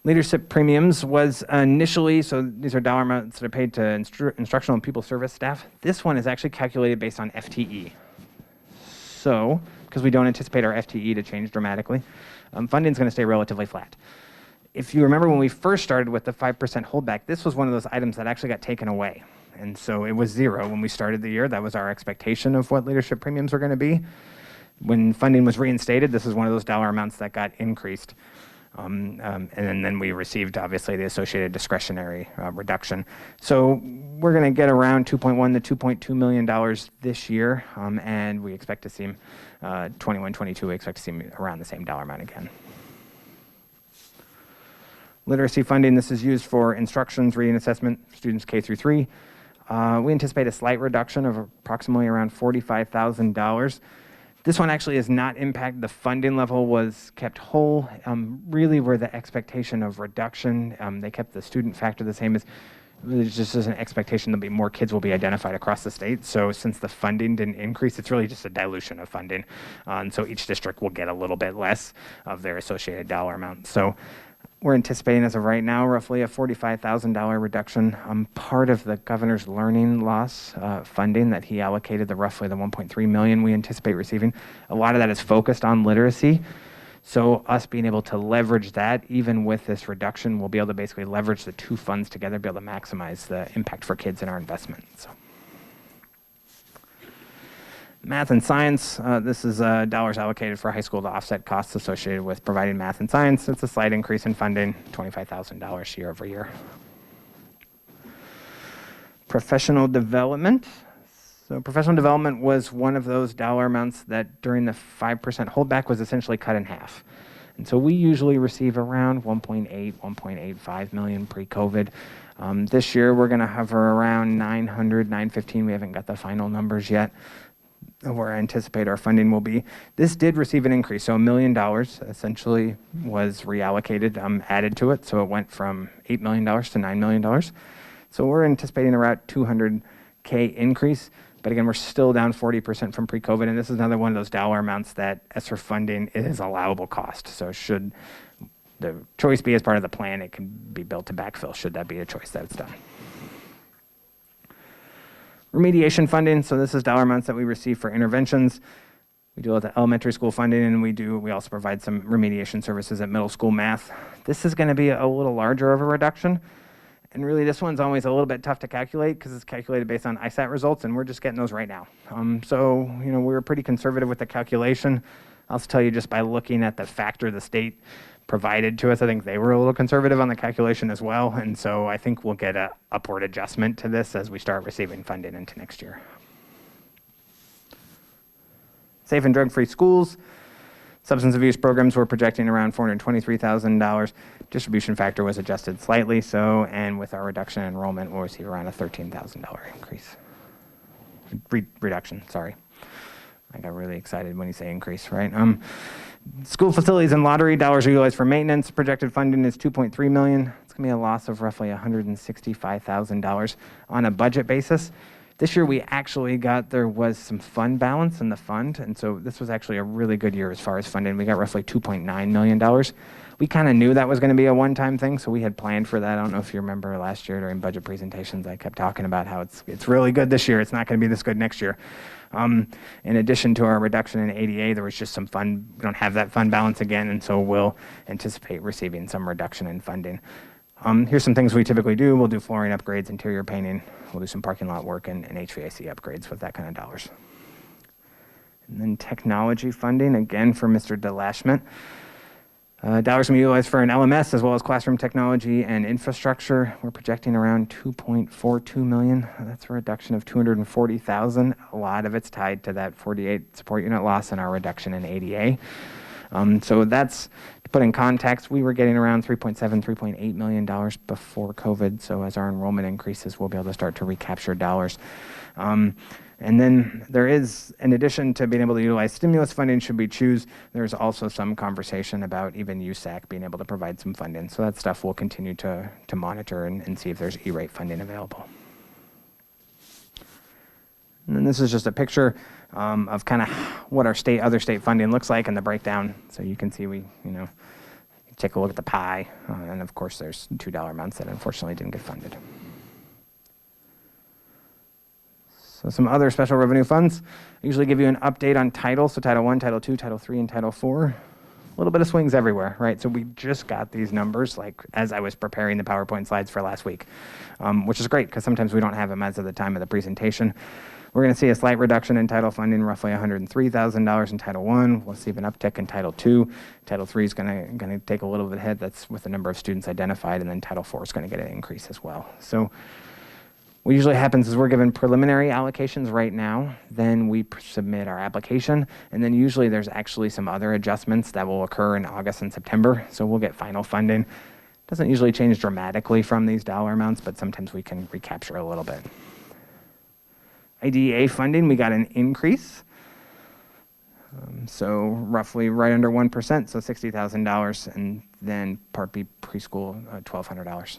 Leadership premiums was initially, so these are dollar amounts that are paid to instructional and people service staff. This one is actually calculated based on FTE. So, because we don't anticipate our FTE to change dramatically, funding is going to stay relatively flat. If you remember when we first started with the 5% holdback, this was one of those items that actually got taken away. And so it was zero when we started the year. That was our expectation of what leadership premiums were going to be. When funding was reinstated, this is one of those dollar amounts that got increased. And then we received, obviously, the associated discretionary reduction. So we're going to get around $2.1 to $2.2 million this year, and we expect to see 21-22. We expect to see around the same dollar amount again. Literacy funding. This is used for instructions, reading assessment, students K through 3. We anticipate a slight reduction of approximately around $45,000. This one actually is not impacted. The funding level was kept whole. Really were the expectation of reduction. They kept the student factor the same. As there's just an expectation that more kids will be identified across the state. So since the funding didn't increase, it's really just a dilution of funding. And so each district will get a little bit less of their associated dollar amount. So we're anticipating as of right now roughly a $45,000 reduction. Part of the governor's learning loss funding that he allocated, roughly the $1.3 million we anticipate receiving, a lot of that is focused on literacy. So us being able to leverage that, even with this reduction, we'll be able to basically leverage the two funds together, be able to maximize the impact for kids in our investment. So. Math and science, this is dollars allocated for high school to offset costs associated with providing math and science. It's a slight increase in funding, $25,000 year over year. Professional development. So professional development was one of those dollar amounts that during the 5% holdback was essentially cut in half. And so we usually receive around 1.85 million pre-COVID. This year we're going to hover around 915. We haven't got the final numbers yet where I anticipate our funding will be. This did receive an increase, so $1 million essentially was reallocated, added to it, so it went from $8 million to $9 million. So we're anticipating around $200K increase, but again, we're still down 40% from pre-COVID, and this is another one of those dollar amounts that ESSER funding is allowable cost. So should the choice be as part of the plan, it can be built to backfill, should that be a choice that it's done. Remediation funding, so this is dollar amounts that we receive for interventions. We do the elementary school funding, and we also provide some remediation services at middle school math. This is going to be a little larger of a reduction, and really this one's always a little bit tough to calculate because it's calculated based on ISAT results, and we're just getting those right now. So we were pretty conservative with the calculation. I'll tell you just by looking at the factor the state provided to us, I think they were a little conservative on the calculation as well, and so I think we'll get an upward adjustment to this as we start receiving funding into next year. Safe and drug-free schools. Substance abuse programs we're projecting around $423,000. Distribution factor was adjusted slightly, so, and with our reduction in enrollment, we'll receive around a $13,000 increase. Reduction, sorry. I got really excited when you say increase, right? School facilities and lottery dollars are utilized for maintenance. Projected funding is $2.3 million. It's going to be a loss of roughly $165,000 on a budget basis. This year we actually there was some fund balance in the fund, and so this was actually a really good year as far as funding. We got roughly $2.9 million. We kind of knew that was going to be a one-time thing, so we had planned for that. I don't know if you remember last year during budget presentations, I kept talking about how it's really good this year. It's not going to be this good next year. In addition to our reduction in ADA, there was just some fund. We don't have that fund balance again, and so we'll anticipate receiving some reduction in funding. Here's some things we typically do. We'll do flooring upgrades, interior painting. We'll do some parking lot work and HVAC upgrades with that kind of dollars. And then technology funding, again for Mr. DeLashment. Dollars can be utilized for an LMS as well as classroom technology and infrastructure. We're projecting around $2.42 million. That's a reduction of $240,000. A lot of it's tied to that 48 support unit loss and our reduction in ADA. So that's, to put in context, we were getting around $3.7, $3.8 million before COVID. So as our enrollment increases, we'll be able to start to recapture dollars. And then there is, in addition to being able to utilize stimulus funding should we choose, there's also some conversation about even USAC being able to provide some funding. So that stuff we'll continue to monitor and see if there's E-rate funding available. And then this is just a picture of kind of what our other state funding looks like and the breakdown. So you can see take a look at the pie. And of course there's $2 amounts that unfortunately didn't get funded. So some other special revenue funds. I usually give you an update on titles, so Title I, Title II, Title III, and Title IV. A little bit of swings everywhere, right? So we just got these numbers like as I was preparing the PowerPoint slides for last week, which is great because sometimes we don't have them as of the time of the presentation. We're going to see a slight reduction in title funding, roughly $103,000 in Title I. We'll see an uptick in Title II. Title III is going to take a little bit ahead. That's with the number of students identified, and then Title IV is going to get an increase as well. So what usually happens is we're given preliminary allocations right now, then we submit our application, and then usually there's actually some other adjustments that will occur in August and September, so we'll get final funding. Doesn't usually change dramatically from these dollar amounts, but sometimes we can recapture a little bit. IDEA funding, we got an increase. So roughly right under 1%, so $60,000, and then Part B preschool, $1,200.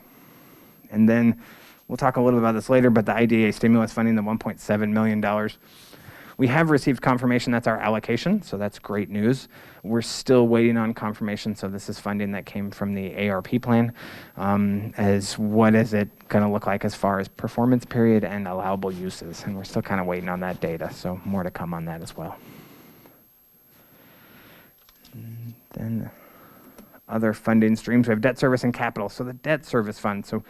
And then we'll talk a little about this later, but the IDEA stimulus funding, the $1.7 million, we have received confirmation that's our allocation, so that's great news. We're still waiting on confirmation, so this is funding that came from the ARP plan. As what is it going to look like as far as performance period and allowable uses, and we're still kind of waiting on that data, so more to come on that as well. And then other funding streams, we have debt service and capital. So the debt service fund, so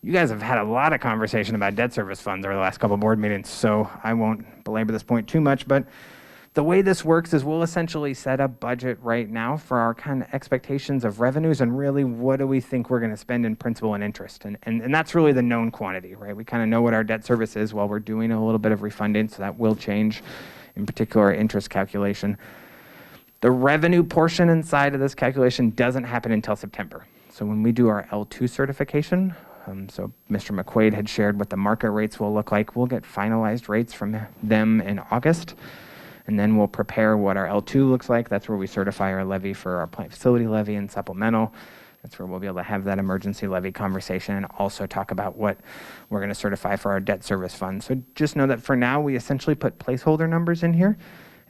you guys have had a lot of conversation about debt service funds over the last couple of board meetings, so I won't belabor this point too much, but the way this works is we'll essentially set a budget right now for our kind of expectations of revenues and really what do we think we're going to spend in principal and interest. And that's really the known quantity, right? We kind of know what our debt service is while we're doing a little bit of refunding, so that will change, in particular our interest calculation. The revenue portion inside of this calculation doesn't happen until September. So when we do our L2 certification, so Mr. McQuaid had shared what the market rates will look like. We'll get finalized rates from them in August, and then we'll prepare what our L2 looks like. That's where we certify our levy for our plant facility levy and supplemental. That's where we'll be able to have that emergency levy conversation and also talk about what we're going to certify for our debt service fund. So just know that for now, we essentially put placeholder numbers in here.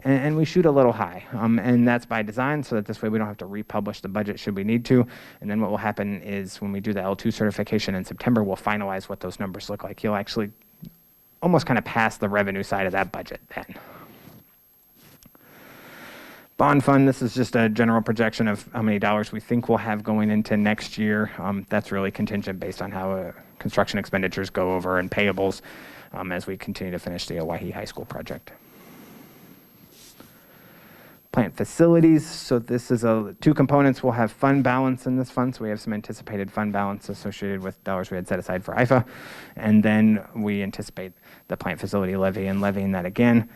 And we shoot a little high, and that's by design so that this way we don't have to republish the budget should we need to. And then what will happen is when we do the L2 certification in September, we'll finalize what those numbers look like. You'll actually almost kind of pass the revenue side of that budget then. Bond fund, this is just a general projection of how many dollars we think we'll have going into next year. That's really contingent based on how construction expenditures go over and payables as we continue to finish the Owyhee High School project. Plant facilities, so this is two components. We'll have fund balance in this fund, so we have some anticipated fund balance associated with dollars we had set aside for IFA, and then we anticipate the plant facility levy and levying that again.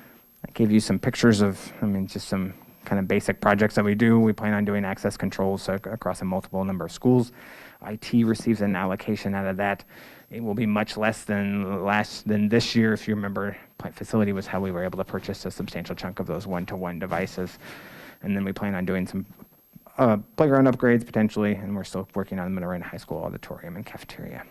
I gave you some pictures of, just some kind of basic projects that we do. We plan on doing access controls across a multiple number of schools. IT receives an allocation out of that. It will be much less than this year. If you remember, plant facility was how we were able to purchase a substantial chunk of those one-to-one devices. And then we plan on doing some playground upgrades potentially, and we're still working on the Meridian High School auditorium and cafeteria.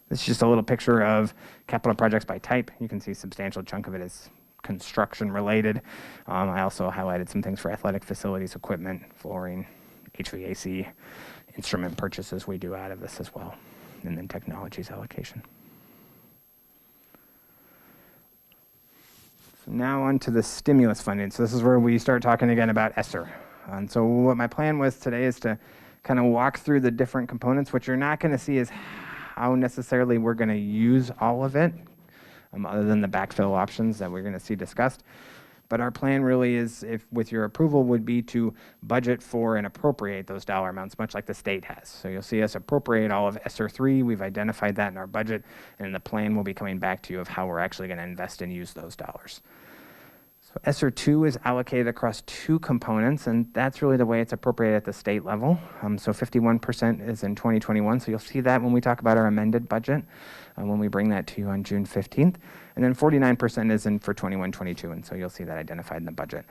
This is just a little picture of capital projects by type. You can see a substantial chunk of it is construction related. I also highlighted some things for athletic facilities, equipment, flooring, HVAC, instrument purchases we do out of this as well, and then technologies allocation. So now on to the stimulus funding. So this is where we start talking again about ESSER. And so what my plan was today is to kind of walk through the different components. What you're not going to see is how necessarily we're going to use all of it, other than the backfill options that we're going to see discussed. But our plan really is, if with your approval, would be to budget for and appropriate those dollar amounts, much like the state has. So you'll see us appropriate all of ESSER 3. We've identified that in our budget, and the plan will be coming back to you of how we're actually going to invest and use those dollars. So ESSER 2 is allocated across two components, and that's really the way it's appropriated at the state level. So 51% is in 2021, so you'll see that when we talk about our amended budget, when we bring that to you on June 15th. And then 49% is in for 21-22, and so you'll see that identified in the budget.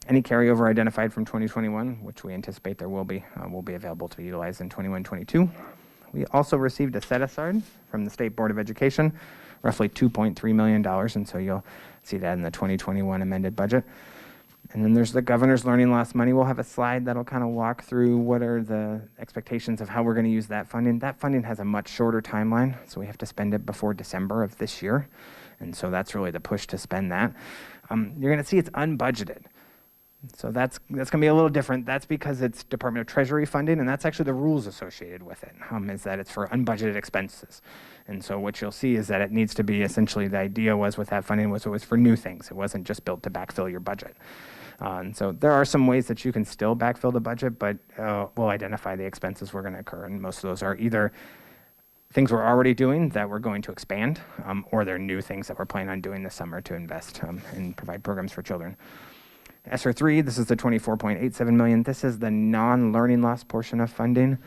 Any carryover identified from 2021, which we anticipate there will be available to be utilized in 21-22. We also received a set-aside from the State Board of Education, roughly $2.3 million, and so you'll see that in the 2021 amended budget. And then there's the governor's learning loss money. We'll have a slide that'll kind of walk through what are the expectations of how we're going to use that funding. That funding has a much shorter timeline, so we have to spend it before December of this year. And so that's really the push to spend that. You're going to see it's unbudgeted. So that's going to be a little different. That's because it's Department of Treasury funding, and that's actually the rules associated with it, is that it's for unbudgeted expenses. And so what you'll see is that it needs to be essentially, the idea was with that funding was it was for new things. It wasn't just built to backfill your budget. And so there are some ways that you can still backfill the budget, but we'll identify the expenses we're going to incur, and most of those are either things we're already doing that we're going to expand, or they're new things that we're planning on doing this summer to invest and provide programs for children. ESSER 3, this is the $24.87 million. This is the non-learning loss portion of funding.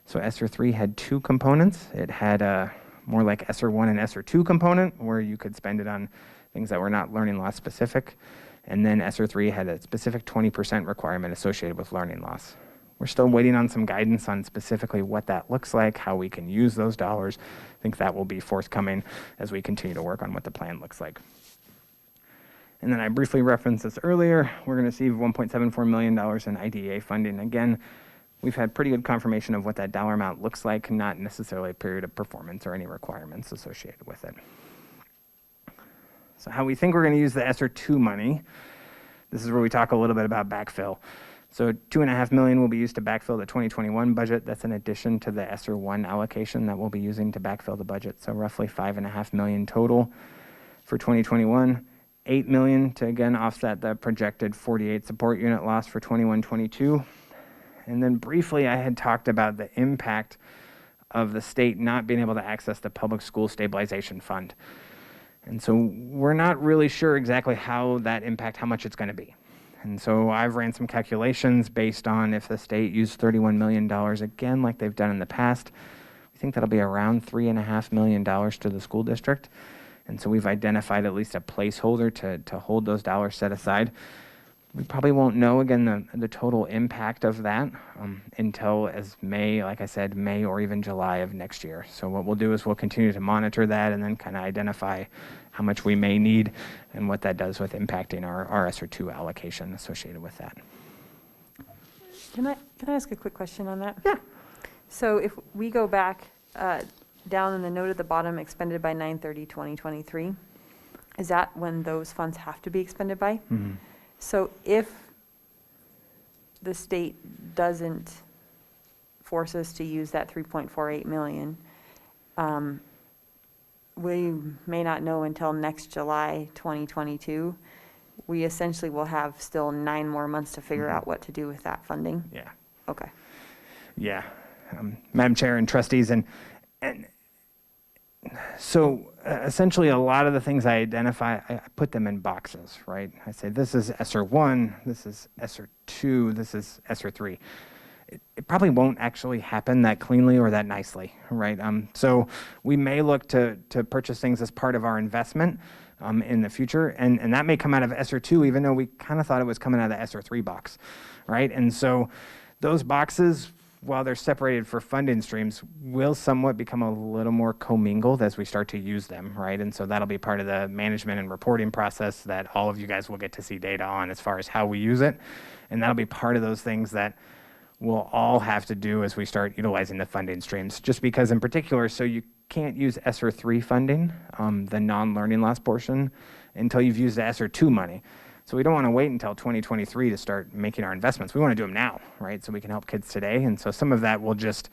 So ESSER 3 had two components. It had a more like ESSER 1 and ESSER 2 component, where you could spend it on things that were not learning loss specific. And then ESSER 3 had a specific 20% requirement associated with learning loss. We're still waiting on some guidance on specifically what that looks like, how we can use those dollars. I think that will be forthcoming as we continue to work on what the plan looks like. And then I briefly referenced this earlier. We're going to receive $1.74 million in IDEA funding. Again, we've had pretty good confirmation of what that dollar amount looks like, not necessarily a period of performance or any requirements associated with it. So how we think we're going to use the ESSER 2 money, this is where we talk a little bit about backfill. So $2.5 million will be used to backfill the 2021 budget. That's in addition to the ESSER 1 allocation that we'll be using to backfill the budget. So roughly $5.5 million total for 2021. $8 million to again offset the projected 48 support unit loss for 21-22. And then briefly, I had talked about the impact of the state not being able to access the public school stabilization fund. And so we're not really sure exactly how much it's going to be. And so I've ran some calculations based on if the state used $31 million again, like they've done in the past. We think that'll be around $3.5 million to the school district. And so we've identified at least a placeholder to hold those dollars set aside. We probably won't know, again, the total impact of that until as May, like I said, May or even July of next year. So what we'll do is we'll continue to monitor that and then kind of identify how much we may need and what that does with impacting our ESSER 2 allocation associated with that. Can I ask a quick question on that? Yeah. So if we go back down in the note at the bottom, expended by 9/30/2023, is that when those funds have to be expended by? Mm-hmm. So if the state doesn't force us to use that 3.48 million, we may not know until next July 2022. We essentially will have still 9 more months to figure out what to do with that funding. Yeah. Okay. Yeah. Madam Chair and trustees, and so essentially a lot of the things I identify, I put them in boxes, right? I say this is ESSER 1, this is ESSER 2, this is ESSER 3. It probably won't actually happen that cleanly or that nicely, right? So we may look to purchase things as part of our investment in the future, and that may come out of ESSER 2, even though we kind of thought it was coming out of the ESSER 3 box, right? And so those boxes, while they're separated for funding streams, will somewhat become a little more commingled as we start to use them, right? And so that'll be part of the management and reporting process that all of you guys will get to see data on as far as how we use it. And that'll be part of those things that we'll all have to do as we start utilizing the funding streams. Just because in particular, so you can't use ESSER 3 funding, the non-learning loss portion, until you've used the ESSER 2 money. So we don't want to wait until 2023 to start making our investments. We want to do them now, right? So we can help kids today. And so some of that will just,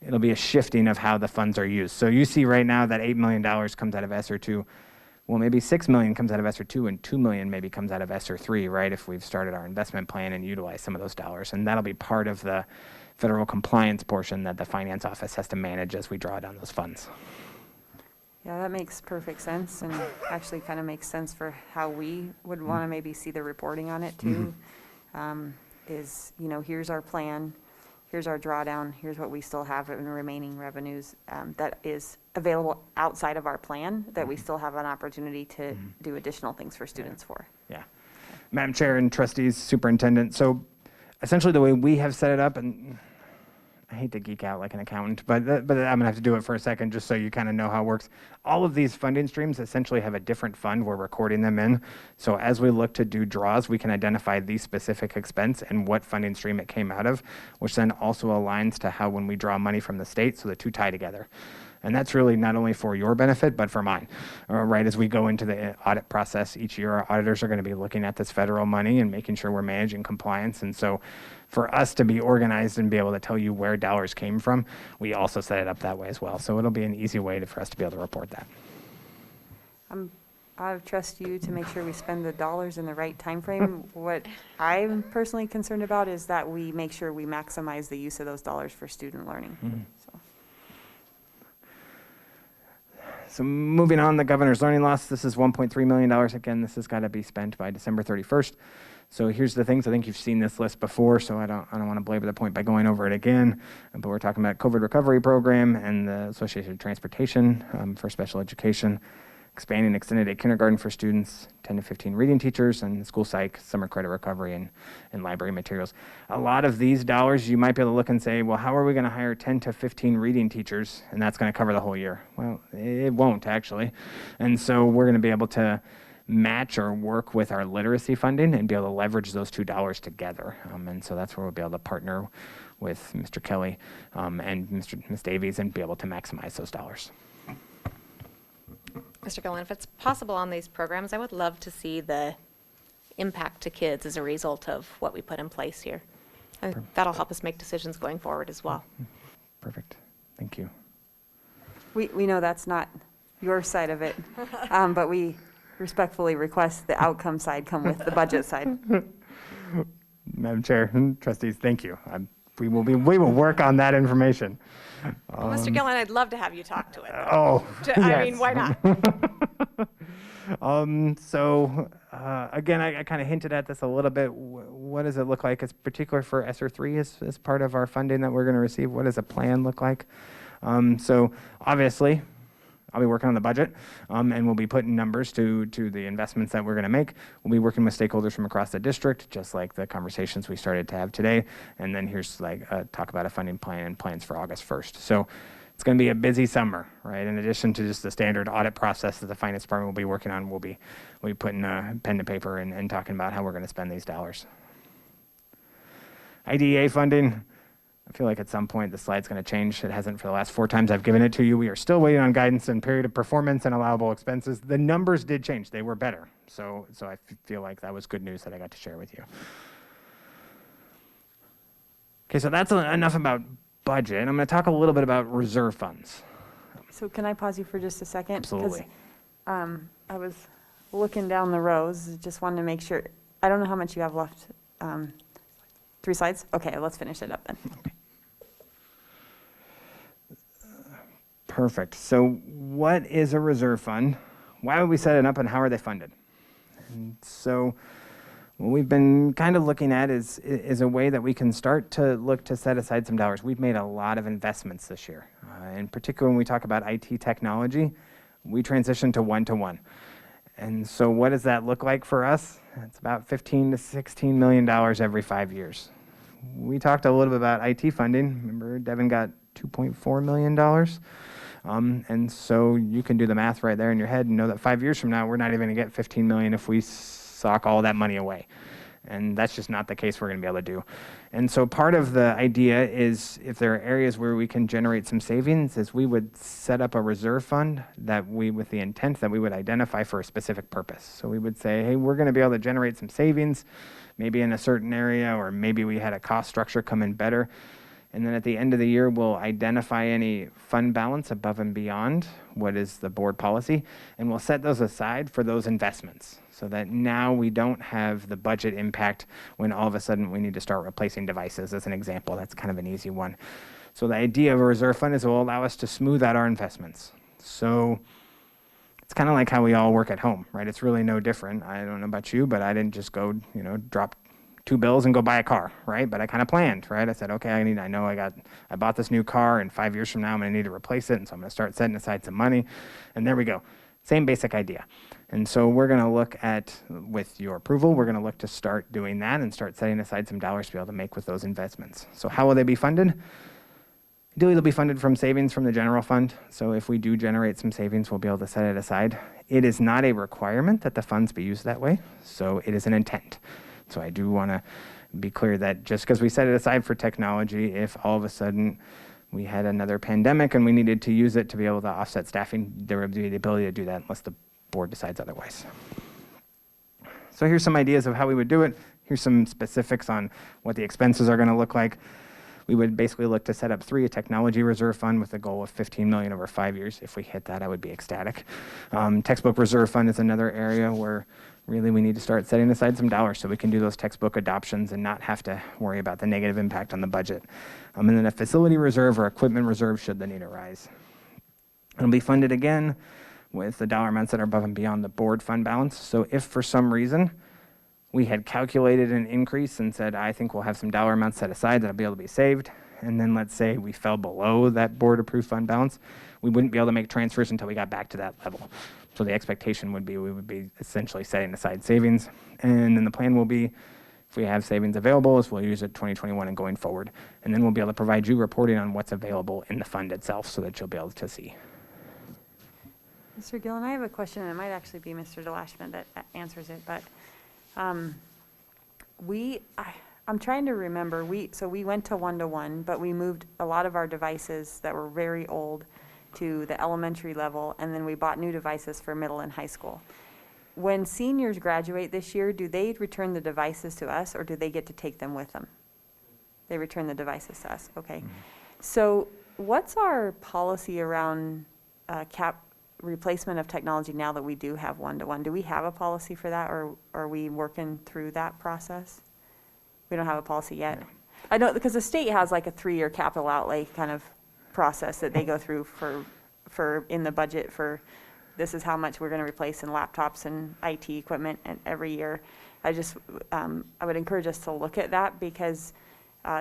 it'll be a shifting of how the funds are used. So you see right now that $8 million comes out of ESSER 2. Well, maybe $6 million comes out of ESSER 2 and $2 million maybe comes out of ESSER 3, right? If we've started our investment plan and utilized some of those dollars. And that'll be part of the federal compliance portion that the finance office has to manage as we draw down those funds. Yeah, that makes perfect sense, and actually kind of makes sense for how we would want to maybe see the reporting on it too. Is, you know, here's our plan, here's our drawdown, here's what we still have in remaining revenues that is available outside of our plan that we still have an opportunity to do additional things for students for. Yeah. Madam Chair and trustees, superintendent. So essentially the way we have set it up, and I hate to geek out like an accountant, but I'm going to have to do it for a second just so you kind of know how it works. All of these funding streams essentially have a different fund we're recording them in. So as we look to do draws, we can identify the specific expense and what funding stream it came out of, which then also aligns to how when we draw money from the state, so the two tie together. And that's really not only for your benefit, but for mine, right? As we go into the audit process each year, our auditors are going to be looking at this federal money and making sure we're managing compliance. And so for us to be organized and be able to tell you where dollars came from, we also set it up that way as well. So it'll be an easy way for us to be able to report that. I trust you to make sure we spend the dollars in the right time frame. What I'm personally concerned about is that we make sure we maximize the use of those dollars for student learning. So moving on, the governor's learning loss, this is $1.3 million. Again, this has got to be spent by December 31st. So here's the things. I think you've seen this list before, so I don't want to belabor the point by going over it again. But we're talking about COVID recovery program and the associated transportation for special education. expanding extended day kindergarten for students, 10 to 15 reading teachers, and school psych, summer credit recovery, and library materials. A lot of these dollars, you might be able to look and say, well, how are we going to hire 10 to 15 reading teachers, and that's going to cover the whole year? Well, it won't, actually. And so we're going to be able to match or work with our literacy funding and be able to leverage those $2 together. And so that's where we'll be able to partner with Mr. Kelly and Ms. Davies and be able to maximize those dollars. Mr. Gillen, if it's possible on these programs, I would love to see the impact to kids as a result of what we put in place here. And that'll help us make decisions going forward as well. Perfect. Thank you. We know that's not your side of it, but we respectfully request the outcome side come with the budget side. Madam Chair, trustees, thank you. We will work on that information. Well, Mr. Gillen, I'd love to have you talk to it. Oh, I mean, why not? Again, I kind of hinted at this a little bit. What does it look like? It's particular for ESSER 3 as part of our funding that we're going to receive. What does a plan look like? So obviously, I'll be working on the budget, and we'll be putting numbers to the investments that we're going to make. We'll be working with stakeholders from across the district, just like the conversations we started to have today. And then here's talk about a funding plan and plans for August 1st. So it's going to be a busy summer, right? In addition to just the standard audit process that the finance department will be working on, we'll be putting pen to paper and talking about how we're going to spend these dollars. IDEA funding. I feel like at some point the slide's going to change. It hasn't for the last 4 times I've given it to you. We are still waiting on guidance and period of performance and allowable expenses. The numbers did change. They were better. So I feel like that was good news that I got to share with you. Okay, so that's enough about budget. I'm going to talk a little bit about reserve funds. So can I pause you for just a second? Absolutely. Because I was looking down the rows, just wanted to make sure. I don't know how much you have left. 3 slides? Okay, let's finish it up then. Okay. Perfect. So what is a reserve fund? Why would we set it up, and how are they funded? And so what we've been kind of looking at is a way that we can start to look to set aside some dollars. We've made a lot of investments this year. In particular, when we talk about IT technology, we transitioned to one-to-one. And so what does that look like for us? It's about $15 to $16 million every 5 years. We talked a little bit about IT funding. Remember, Devin got $2.4 million. And so you can do the math right there in your head and know that 5 years from now, we're not even going to get $15 million if we sock all that money away. And that's just not the case we're going to be able to do. And so part of the idea is, if there are areas where we can generate some savings, is we would set up a reserve fund that with the intent that we would identify for a specific purpose. So we would say, hey, we're going to be able to generate some savings, maybe in a certain area, or maybe we had a cost structure come in better. And then at the end of the year, we'll identify any fund balance above and beyond what is the board policy, and we'll set those aside for those investments, so that now we don't have the budget impact when all of a sudden we need to start replacing devices, as an example. That's kind of an easy one. So the idea of a reserve fund is it will allow us to smooth out our investments. So it's kind of like how we all work at home, right? It's really no different. I don't know about you, but I didn't just go, drop 2 bills and go buy a car, right? But I kind of planned, right? I said, okay, I bought this new car, and 5 years from now I'm going to need to replace it, and so I'm going to start setting aside some money, and there we go. Same basic idea. And so we're going to look at, with your approval, we're going to look to start doing that and start setting aside some dollars to be able to make with those investments. So how will they be funded? Ideally, they'll be funded from savings from the general fund. So if we do generate some savings, we'll be able to set it aside. It is not a requirement that the funds be used that way, so it is an intent. So I do want to be clear that just because we set it aside for technology, if all of a sudden we had another pandemic and we needed to use it to be able to offset staffing, there would be the ability to do that unless the board decides otherwise. So here's some ideas of how we would do it. Here's some specifics on what the expenses are going to look like. We would basically look to set up a technology reserve fund with a goal of $15 million over 5 years. If we hit that, I would be ecstatic. Textbook reserve fund is another area where really we need to start setting aside some dollars so we can do those textbook adoptions and not have to worry about the negative impact on the budget. And then a facility reserve or equipment reserve should the need arise. It'll be funded again with the dollar amounts that are above and beyond the board fund balance. So if for some reason we had calculated an increase and said, I think we'll have some dollar amounts set aside that'll be able to be saved, and then let's say we fell below that board approved fund balance, we wouldn't be able to make transfers until we got back to that level. So the expectation would be we would be essentially setting aside savings. And then the plan will be, if we have savings available, is we'll use it 2021 and going forward. And then we'll be able to provide you reporting on what's available in the fund itself so that you'll be able to see. Mr. Gillen, I have a question, and it might actually be Mr. DeLashman that answers it, but I'm trying to remember, so we went to 1-to-1, but we moved a lot of our devices that were very old to the elementary level, and then we bought new devices for middle and high school. When seniors graduate this year, do they return the devices to us, or do they get to take them with them? They return the devices to us, okay. So what's our policy around replacement of technology now that we do have 1-to-1? Do we have a policy for that, or are we working through that process? We don't have a policy yet. I know, because the state has like a 3-year capital outlay kind of process that they go through for in the budget for this is how much we're going to replace in laptops and IT equipment and every year. I would encourage us to look at that, because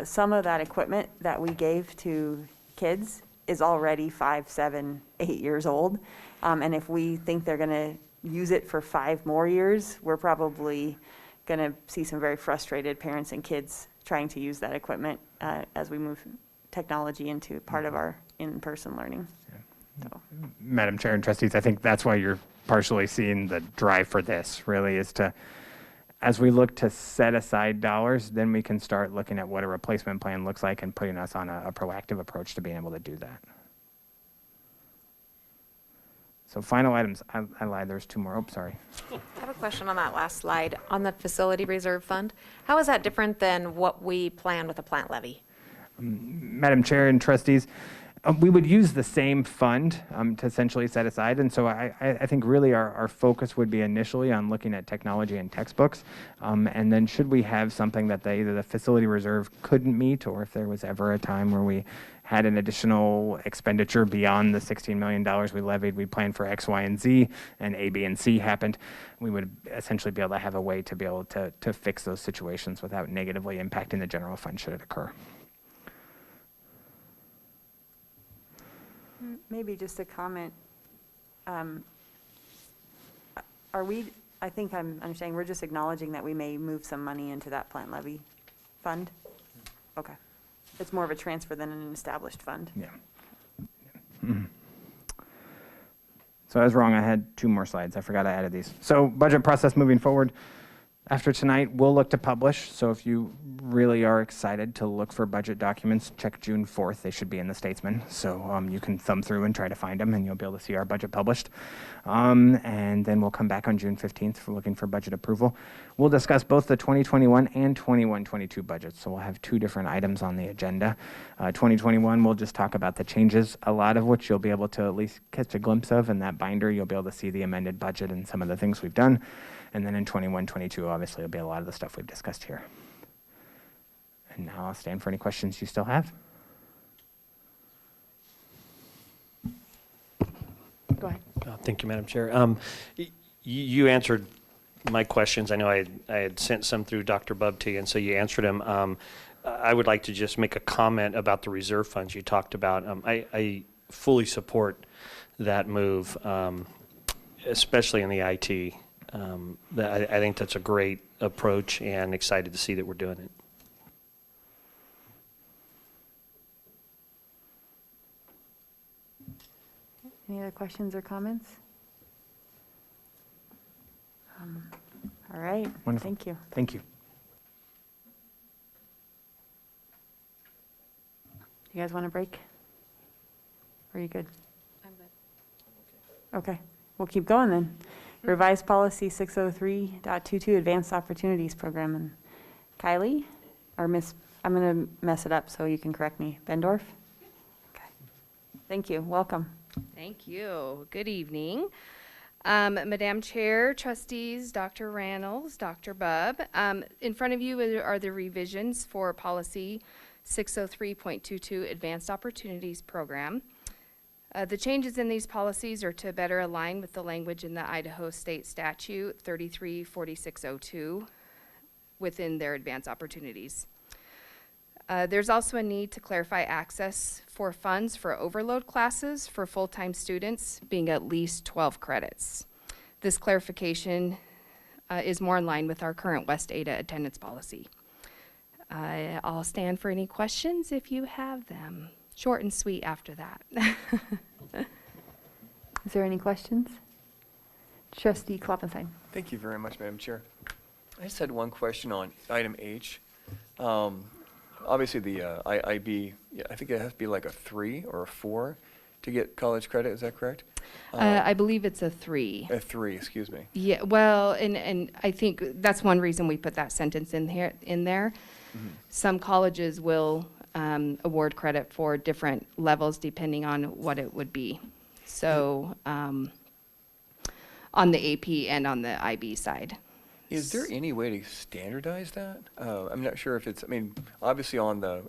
some of that equipment that we gave to kids is already 5, 7, 8 years old. And if we think they're going to use it for 5 more years, we're probably going to see some very frustrated parents and kids trying to use that equipment as we move technology into part of our in-person learning. So. Madam Chair and trustees, I think that's why you're partially seeing the drive for this, really, is to, as we look to set aside dollars, then we can start looking at what a replacement plan looks like and putting us on a proactive approach to being able to do that. So final items, I lied, there's 2 more. Oh, sorry. I have a question on that last slide, on the facility reserve fund. How is that different than what we plan with a plant levy? Madam Chair and trustees, we would use the same fund to essentially set aside. And so I think really our focus would be initially on looking at technology and textbooks. And then should we have something that either the facility reserve couldn't meet, or if there was ever a time where we had an additional expenditure beyond the $16 million we levied, we planned for X, Y, and Z, and A, B, and C happened, we would essentially be able to have a way to be able to fix those situations without negatively impacting the general fund should it occur. Maybe just a comment. Are we, I think I'm understanding, we're just acknowledging that we may move some money into that plant levy fund? Okay. It's more of a transfer than an established fund. Yeah. Mm-hmm. So I was wrong, I had 2 more slides. I forgot I added these. So budget process moving forward. After tonight, we'll look to publish. So if you really are excited to look for budget documents, check June 4th. They should be in the Statesman. So you can thumb through and try to find them, and you'll be able to see our budget published. And then we'll come back on June 15th for looking for budget approval. We'll discuss both the 2021 and 21-22 budgets. So we'll have 2 different items on the agenda. 2021, we'll just talk about the changes, a lot of which you'll be able to at least catch a glimpse of in that binder. You'll be able to see the amended budget and some of the things we've done. And then in 21-22, obviously, it'll be a lot of the stuff we've discussed here. And now I'll stand for any questions you still have. Go ahead. Thank you, Madam Chair. You answered my questions. I know I had sent some through Dr. Bubb to you, and so you answered them. I would like to just make a comment about the reserve funds you talked about. I fully support that move, especially in the IT. I think that's a great approach, and excited to see that we're doing it. Any other questions or comments? All right. Wonderful. Thank you. Thank you. You guys want a break? Or are you good? I'm good. Okay. We'll keep going then. Revised Policy 603.22 Advanced Opportunities Program. And Kylie, or Miss, I'm going to mess it up so you can correct me. Bendorf? Okay. Thank you. Welcome. Thank you. Good evening. Madam Chair, trustees, Dr. Reynolds, Dr. Bubb. In front of you are the revisions for Policy 603.22 Advanced Opportunities Program. The changes in these policies are to better align with the language in the Idaho State Statute 334602 within their advanced opportunities. There's also a need to clarify access for funds for overload classes for full-time students being at least 12 credits. This clarification is more in line with our current West Ada attendance policy. I'll stand for any questions if you have them. Short and sweet after that. Is there any questions? Trustee Kloppenstein. Thank you very much, Madam Chair. I just had one question on item H. Obviously, the IB, yeah, I think it has to be like a 3 or a 4 to get college credit. Is that correct? I believe it's a 3. A 3, excuse me. Yeah, well, and I think that's one reason we put that sentence in there. Mm-hmm. Some colleges will award credit for different levels depending on what it would be. So on the AP and on the IB side. Is there any way to standardize that? I'm not sure if it's, I mean, obviously on the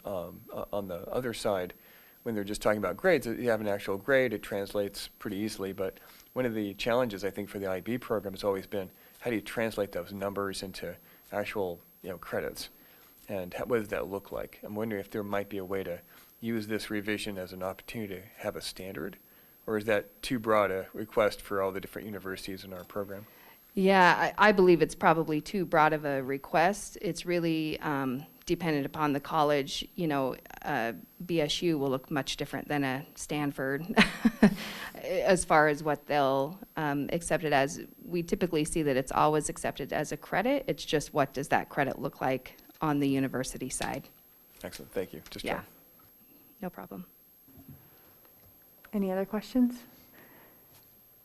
other side, when they're just talking about grades, you have an actual grade, it translates pretty easily, but one of the challenges I think for the IB program has always been, how do you translate those numbers into actual, credits? And what does that look like? I'm wondering if there might be a way to use this revision as an opportunity to have a standard, or is that too broad a request for all the different universities in our program? Yeah, I believe it's probably too broad of a request. It's really dependent upon the college. BSU will look much different than a Stanford as far as what they'll accept it as. We typically see that it's always accepted as a credit. It's just what does that credit look like on the university side. Excellent, thank you. Just Yeah, no problem. Any other questions?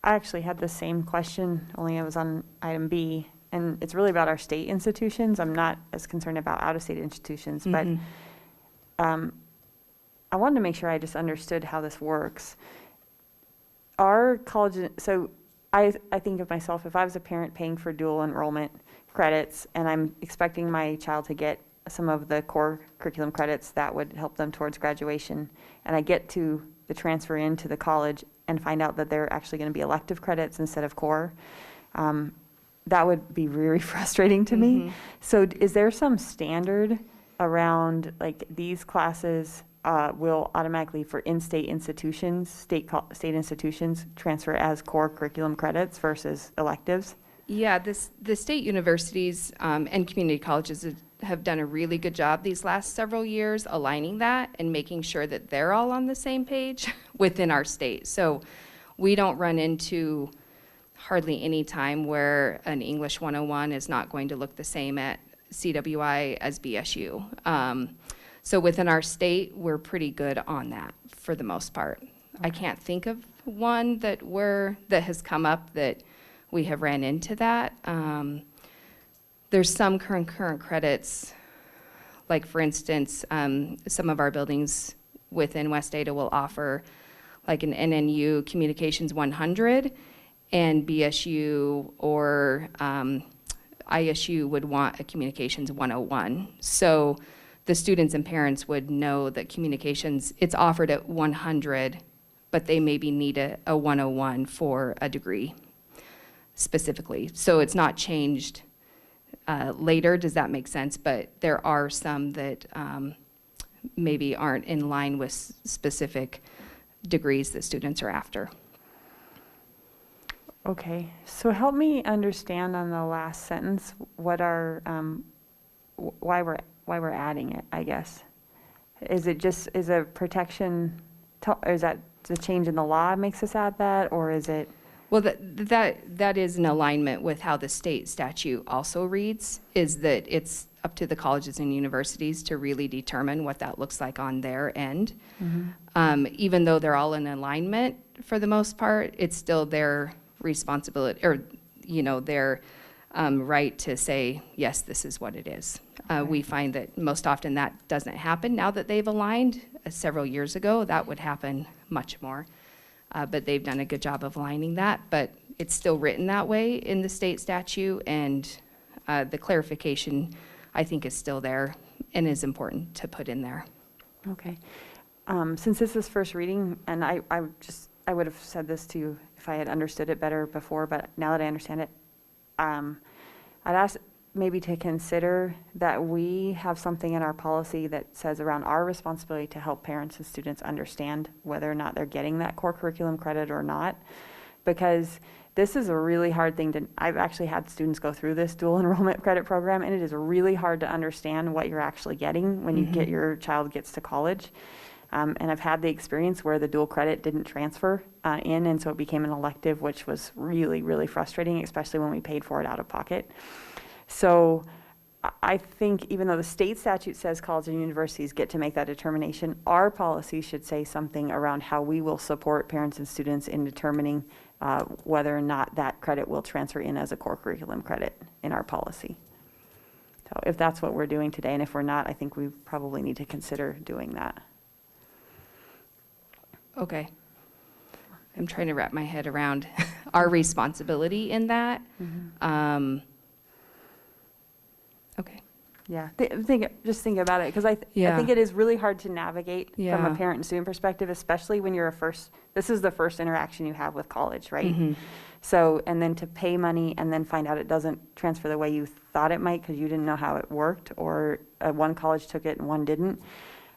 I actually had the same question, only I was on item B, and it's really about our state institutions. I'm not as concerned about out-of-state institutions, but I wanted to make sure I just understood how this works. Our college, so I think of myself, if I was a parent paying for dual enrollment credits and I'm expecting my child to get some of the core curriculum credits that would help them towards graduation, and I get to the transfer into the college and find out that they're actually going to be elective credits instead of core, that would be very frustrating to me. So is there some standard around, like, these classes will automatically, for in-state institutions, state institutions, transfer as core curriculum credits versus electives? Yeah, the state universities and community colleges have done a really good job these last several years aligning that and making sure that they're all on the same page within our state. So we don't run into hardly any time where an English 101 is not going to look the same at CWI as BSU. So within our state, we're pretty good on that for the most part. Okay. I can't think of one that has come up that we have ran into that. There's some current credits, like for instance, some of our buildings within West Ada will offer like an NNU Communications 100, and BSU or ISU would want a Communications 101. So the students and parents would know that communications, it's offered at 100, but they maybe need a 101 for a degree specifically. So it's not changed later, does that make sense? But there are some that maybe aren't in line with specific degrees that students are after. Okay, so help me understand on the last sentence what our why we're adding it, I guess. Is it just, is a protection, or is that the change in the law makes us add that, or is it? Well, that is in alignment with how the state statute also reads, is that it's up to the colleges and universities to really determine what that looks like on their end. Even though they're all in alignment for the most part, it's still their responsibility, or their right to say, yes, this is what it is. We find that most often that doesn't happen now that they've aligned. Several years ago, that would happen much more. But they've done a good job of aligning that, but it's still written that way in the state statute, and the clarification, I think, is still there and is important to put in there. Okay. Since this is first reading, and I would have said this to you if I had understood it better before, but now that I understand it, I'd ask, maybe to consider that we have something in our policy that says around our responsibility to help parents and students understand whether or not they're getting that core curriculum credit or not. Because this is a really hard thing to, I've actually had students go through this dual enrollment credit program, and it is really hard to understand what you're actually getting when you get your child gets to college. And I've had the experience where the dual credit didn't transfer in, and so it became an elective, which was really, really frustrating, especially when we paid for it out of pocket. So I think even though the state statute says colleges and universities get to make that determination, our policy should say something around how we will support parents and students in determining whether or not that credit will transfer in as a core curriculum credit in our policy. So if that's what we're doing today, and if we're not, I think we probably need to consider doing that. Okay. I'm trying to wrap my head around our responsibility in that. Okay. Yeah, just think about it, because I think it is really hard to navigate from a parent and student perspective, especially when you're this is the first interaction you have with college, right? So, and then to pay money and then find out it doesn't transfer the way you thought it might because you didn't know how it worked, or one college took it and one didn't.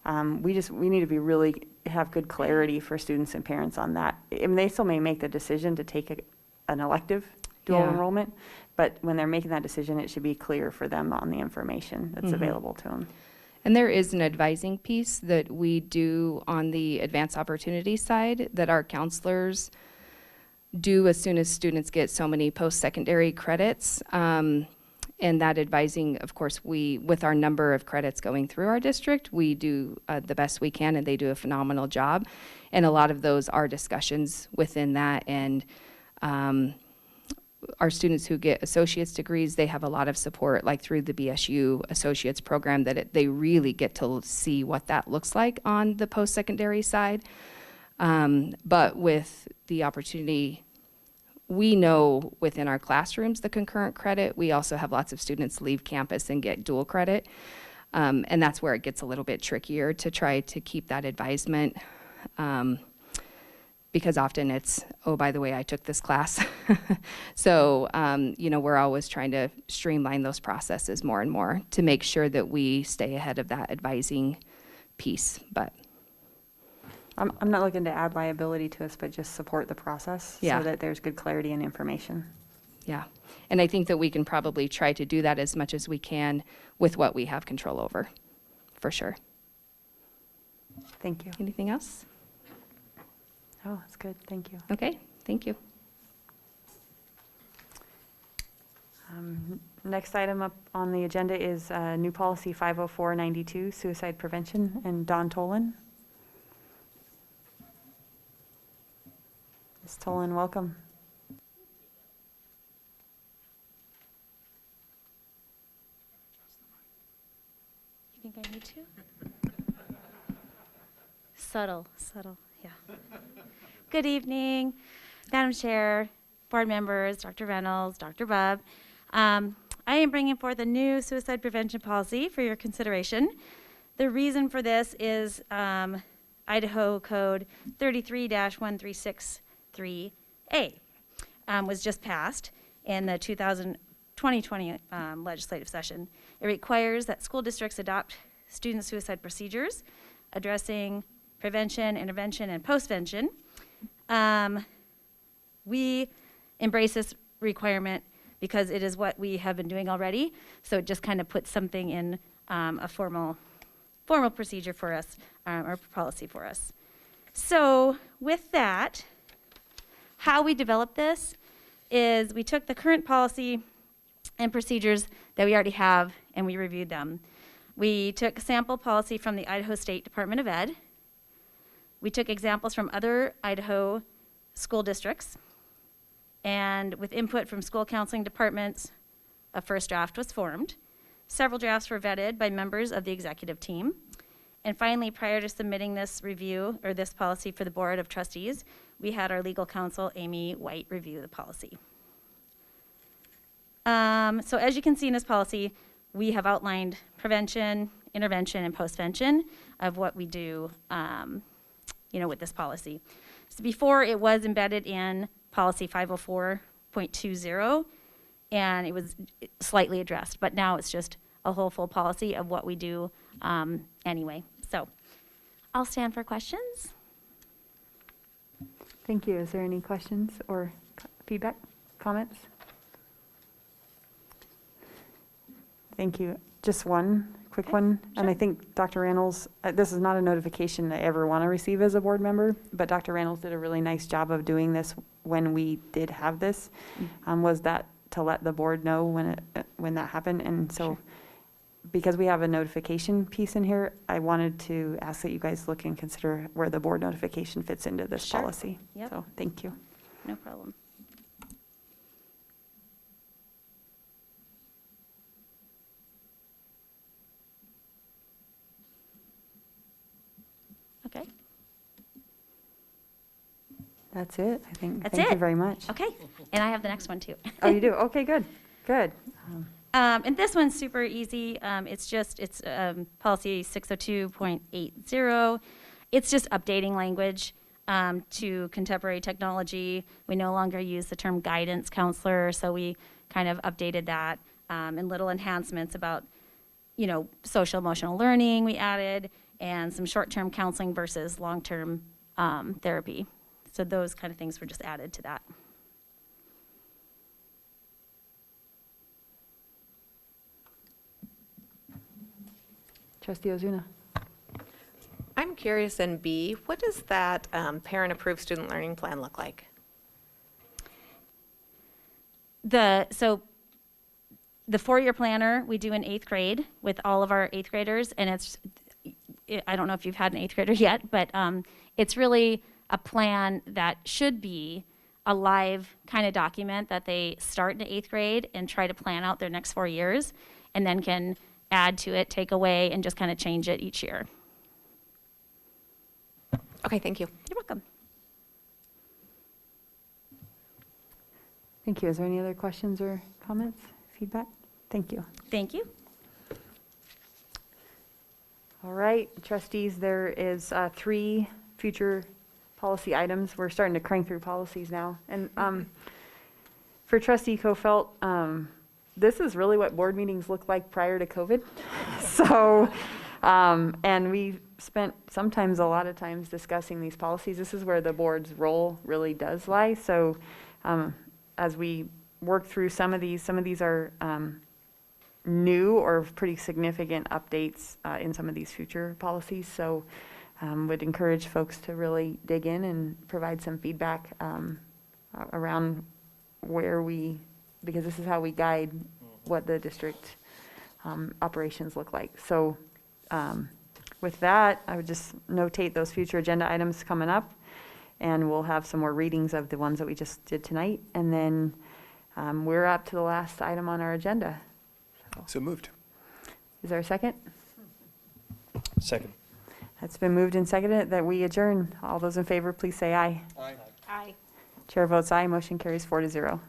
We need to be really have good clarity for students and parents on that. I mean, they still may make the decision to take an elective dual enrollment, but when they're making that decision, it should be clear for them on the information that's available to them. And there is an advising piece that we do on the advanced opportunity side that our counselors do as soon as students get so many post-secondary credits. And that advising, of course, with our number of credits going through our district, we do the best we can, and they do a phenomenal job. And a lot of those are discussions within that. And our students who get associate's degrees, they have a lot of support, like through the BSU associates program, that they really get to see what that looks like on the post-secondary side. But with the opportunity, we know within our classrooms the concurrent credit. We also have lots of students leave campus and get dual credit. And that's where it gets a little bit trickier to try to keep that advisement. Because often it's, oh, by the way, I took this class. So, we're always trying to streamline those processes more and more to make sure that we stay ahead of that advising piece. But I'm not looking to add liability to us, but just support the process so that there's good clarity and information. Yeah, and I think that we can probably try to do that as much as we can with what we have control over, for sure. Thank you. Anything else? Oh, that's good. Thank you. Okay, thank you. Next item up on the agenda is new policy 50492, suicide prevention, and Dawn Tolan. Ms. Tolan, welcome. You think I need to? Subtle, yeah. Good evening, Madam Chair, board members, Dr. Reynolds, Dr. Bubb. I am bringing forth a new suicide prevention policy for your consideration. The reason for this is Idaho Code 33-1363A was just passed in the 2020 legislative session. It requires that school districts adopt student suicide procedures addressing prevention, intervention, and postvention. We embrace this requirement because it is what we have been doing already, so it just kind of puts something in a formal procedure for us, or policy for us. So with that, how we developed this is we took the current policy and procedures that we already have and we reviewed them. We took sample policy from the Idaho State Department of Ed. We took examples from other Idaho school districts, and with input from school counseling departments, a first draft was formed. Several drafts were vetted by members of the executive team. And finally, prior to submitting this review, or this policy for the Board of Trustees, we had our legal counsel, Amy White, review the policy. So as you can see in this policy, we have outlined prevention, intervention, and postvention of what we do with this policy. So before, it was embedded in policy 504.20, and it was slightly addressed, but now it's just a whole full policy of what we do anyway. So I'll stand for questions. Thank you. Is there any questions or feedback, comments? Thank you. Just one quick one, and I think Dr. Randalls, this is not a notification I ever want to receive as a board member, but Dr. Randalls did a really nice job of doing this when we did have this, was that to let the board know when that happened. And so because we have a notification piece in here, I wanted to ask that you guys look and consider where the board notification fits into this Sure. policy. Yep. So thank you. No problem. Okay. That's it, I think. That's Thank you it. very much. Okay, and I have the next one too. Oh, you do? Okay, good, good. And this one's super easy. It's policy 602.80. It's just updating language to contemporary technology. We no longer use the term guidance counselor, so we kind of updated that, and little enhancements about, social emotional learning we added, and some short-term counseling versus long-term therapy. So those kind of things were just added to that. Trustee Ozuna. I'm curious in B, what does that parent-approved student learning plan look like? So the 4-year planner we do in 8th grade with all of our 8th graders, and I don't know if you've had an 8th grader yet, but it's really a plan that should be a live kind of document that they start in 8th grade and try to plan out their next 4 years, and then can add to it, take away, and just kind of change it each year. Okay, thank you. You're welcome. Thank you. Is there any other questions or comments, feedback? Thank you. Thank you. All right, trustees, there is 3 future policy items. We're starting to crank through policies now. And for Trustee Kofelt, this is really what board meetings look like prior to COVID. So, and we spent sometimes a lot of times discussing these policies. This is where the board's role really does lie. So as we work through some of these are new or pretty significant updates in some of these future policies. So would encourage folks to really dig in and provide some feedback around because this is how we guide what the district operations look like. So with that, I would just notate those future agenda items coming up, and we'll have some more readings of the ones that we just did tonight. And then we're up to the last item on our agenda. So moved. Is there a second? Second. It's been moved and seconded that we adjourn. All those in favor, please say aye. Aye. Aye. Chair votes aye. Motion carries 4-0.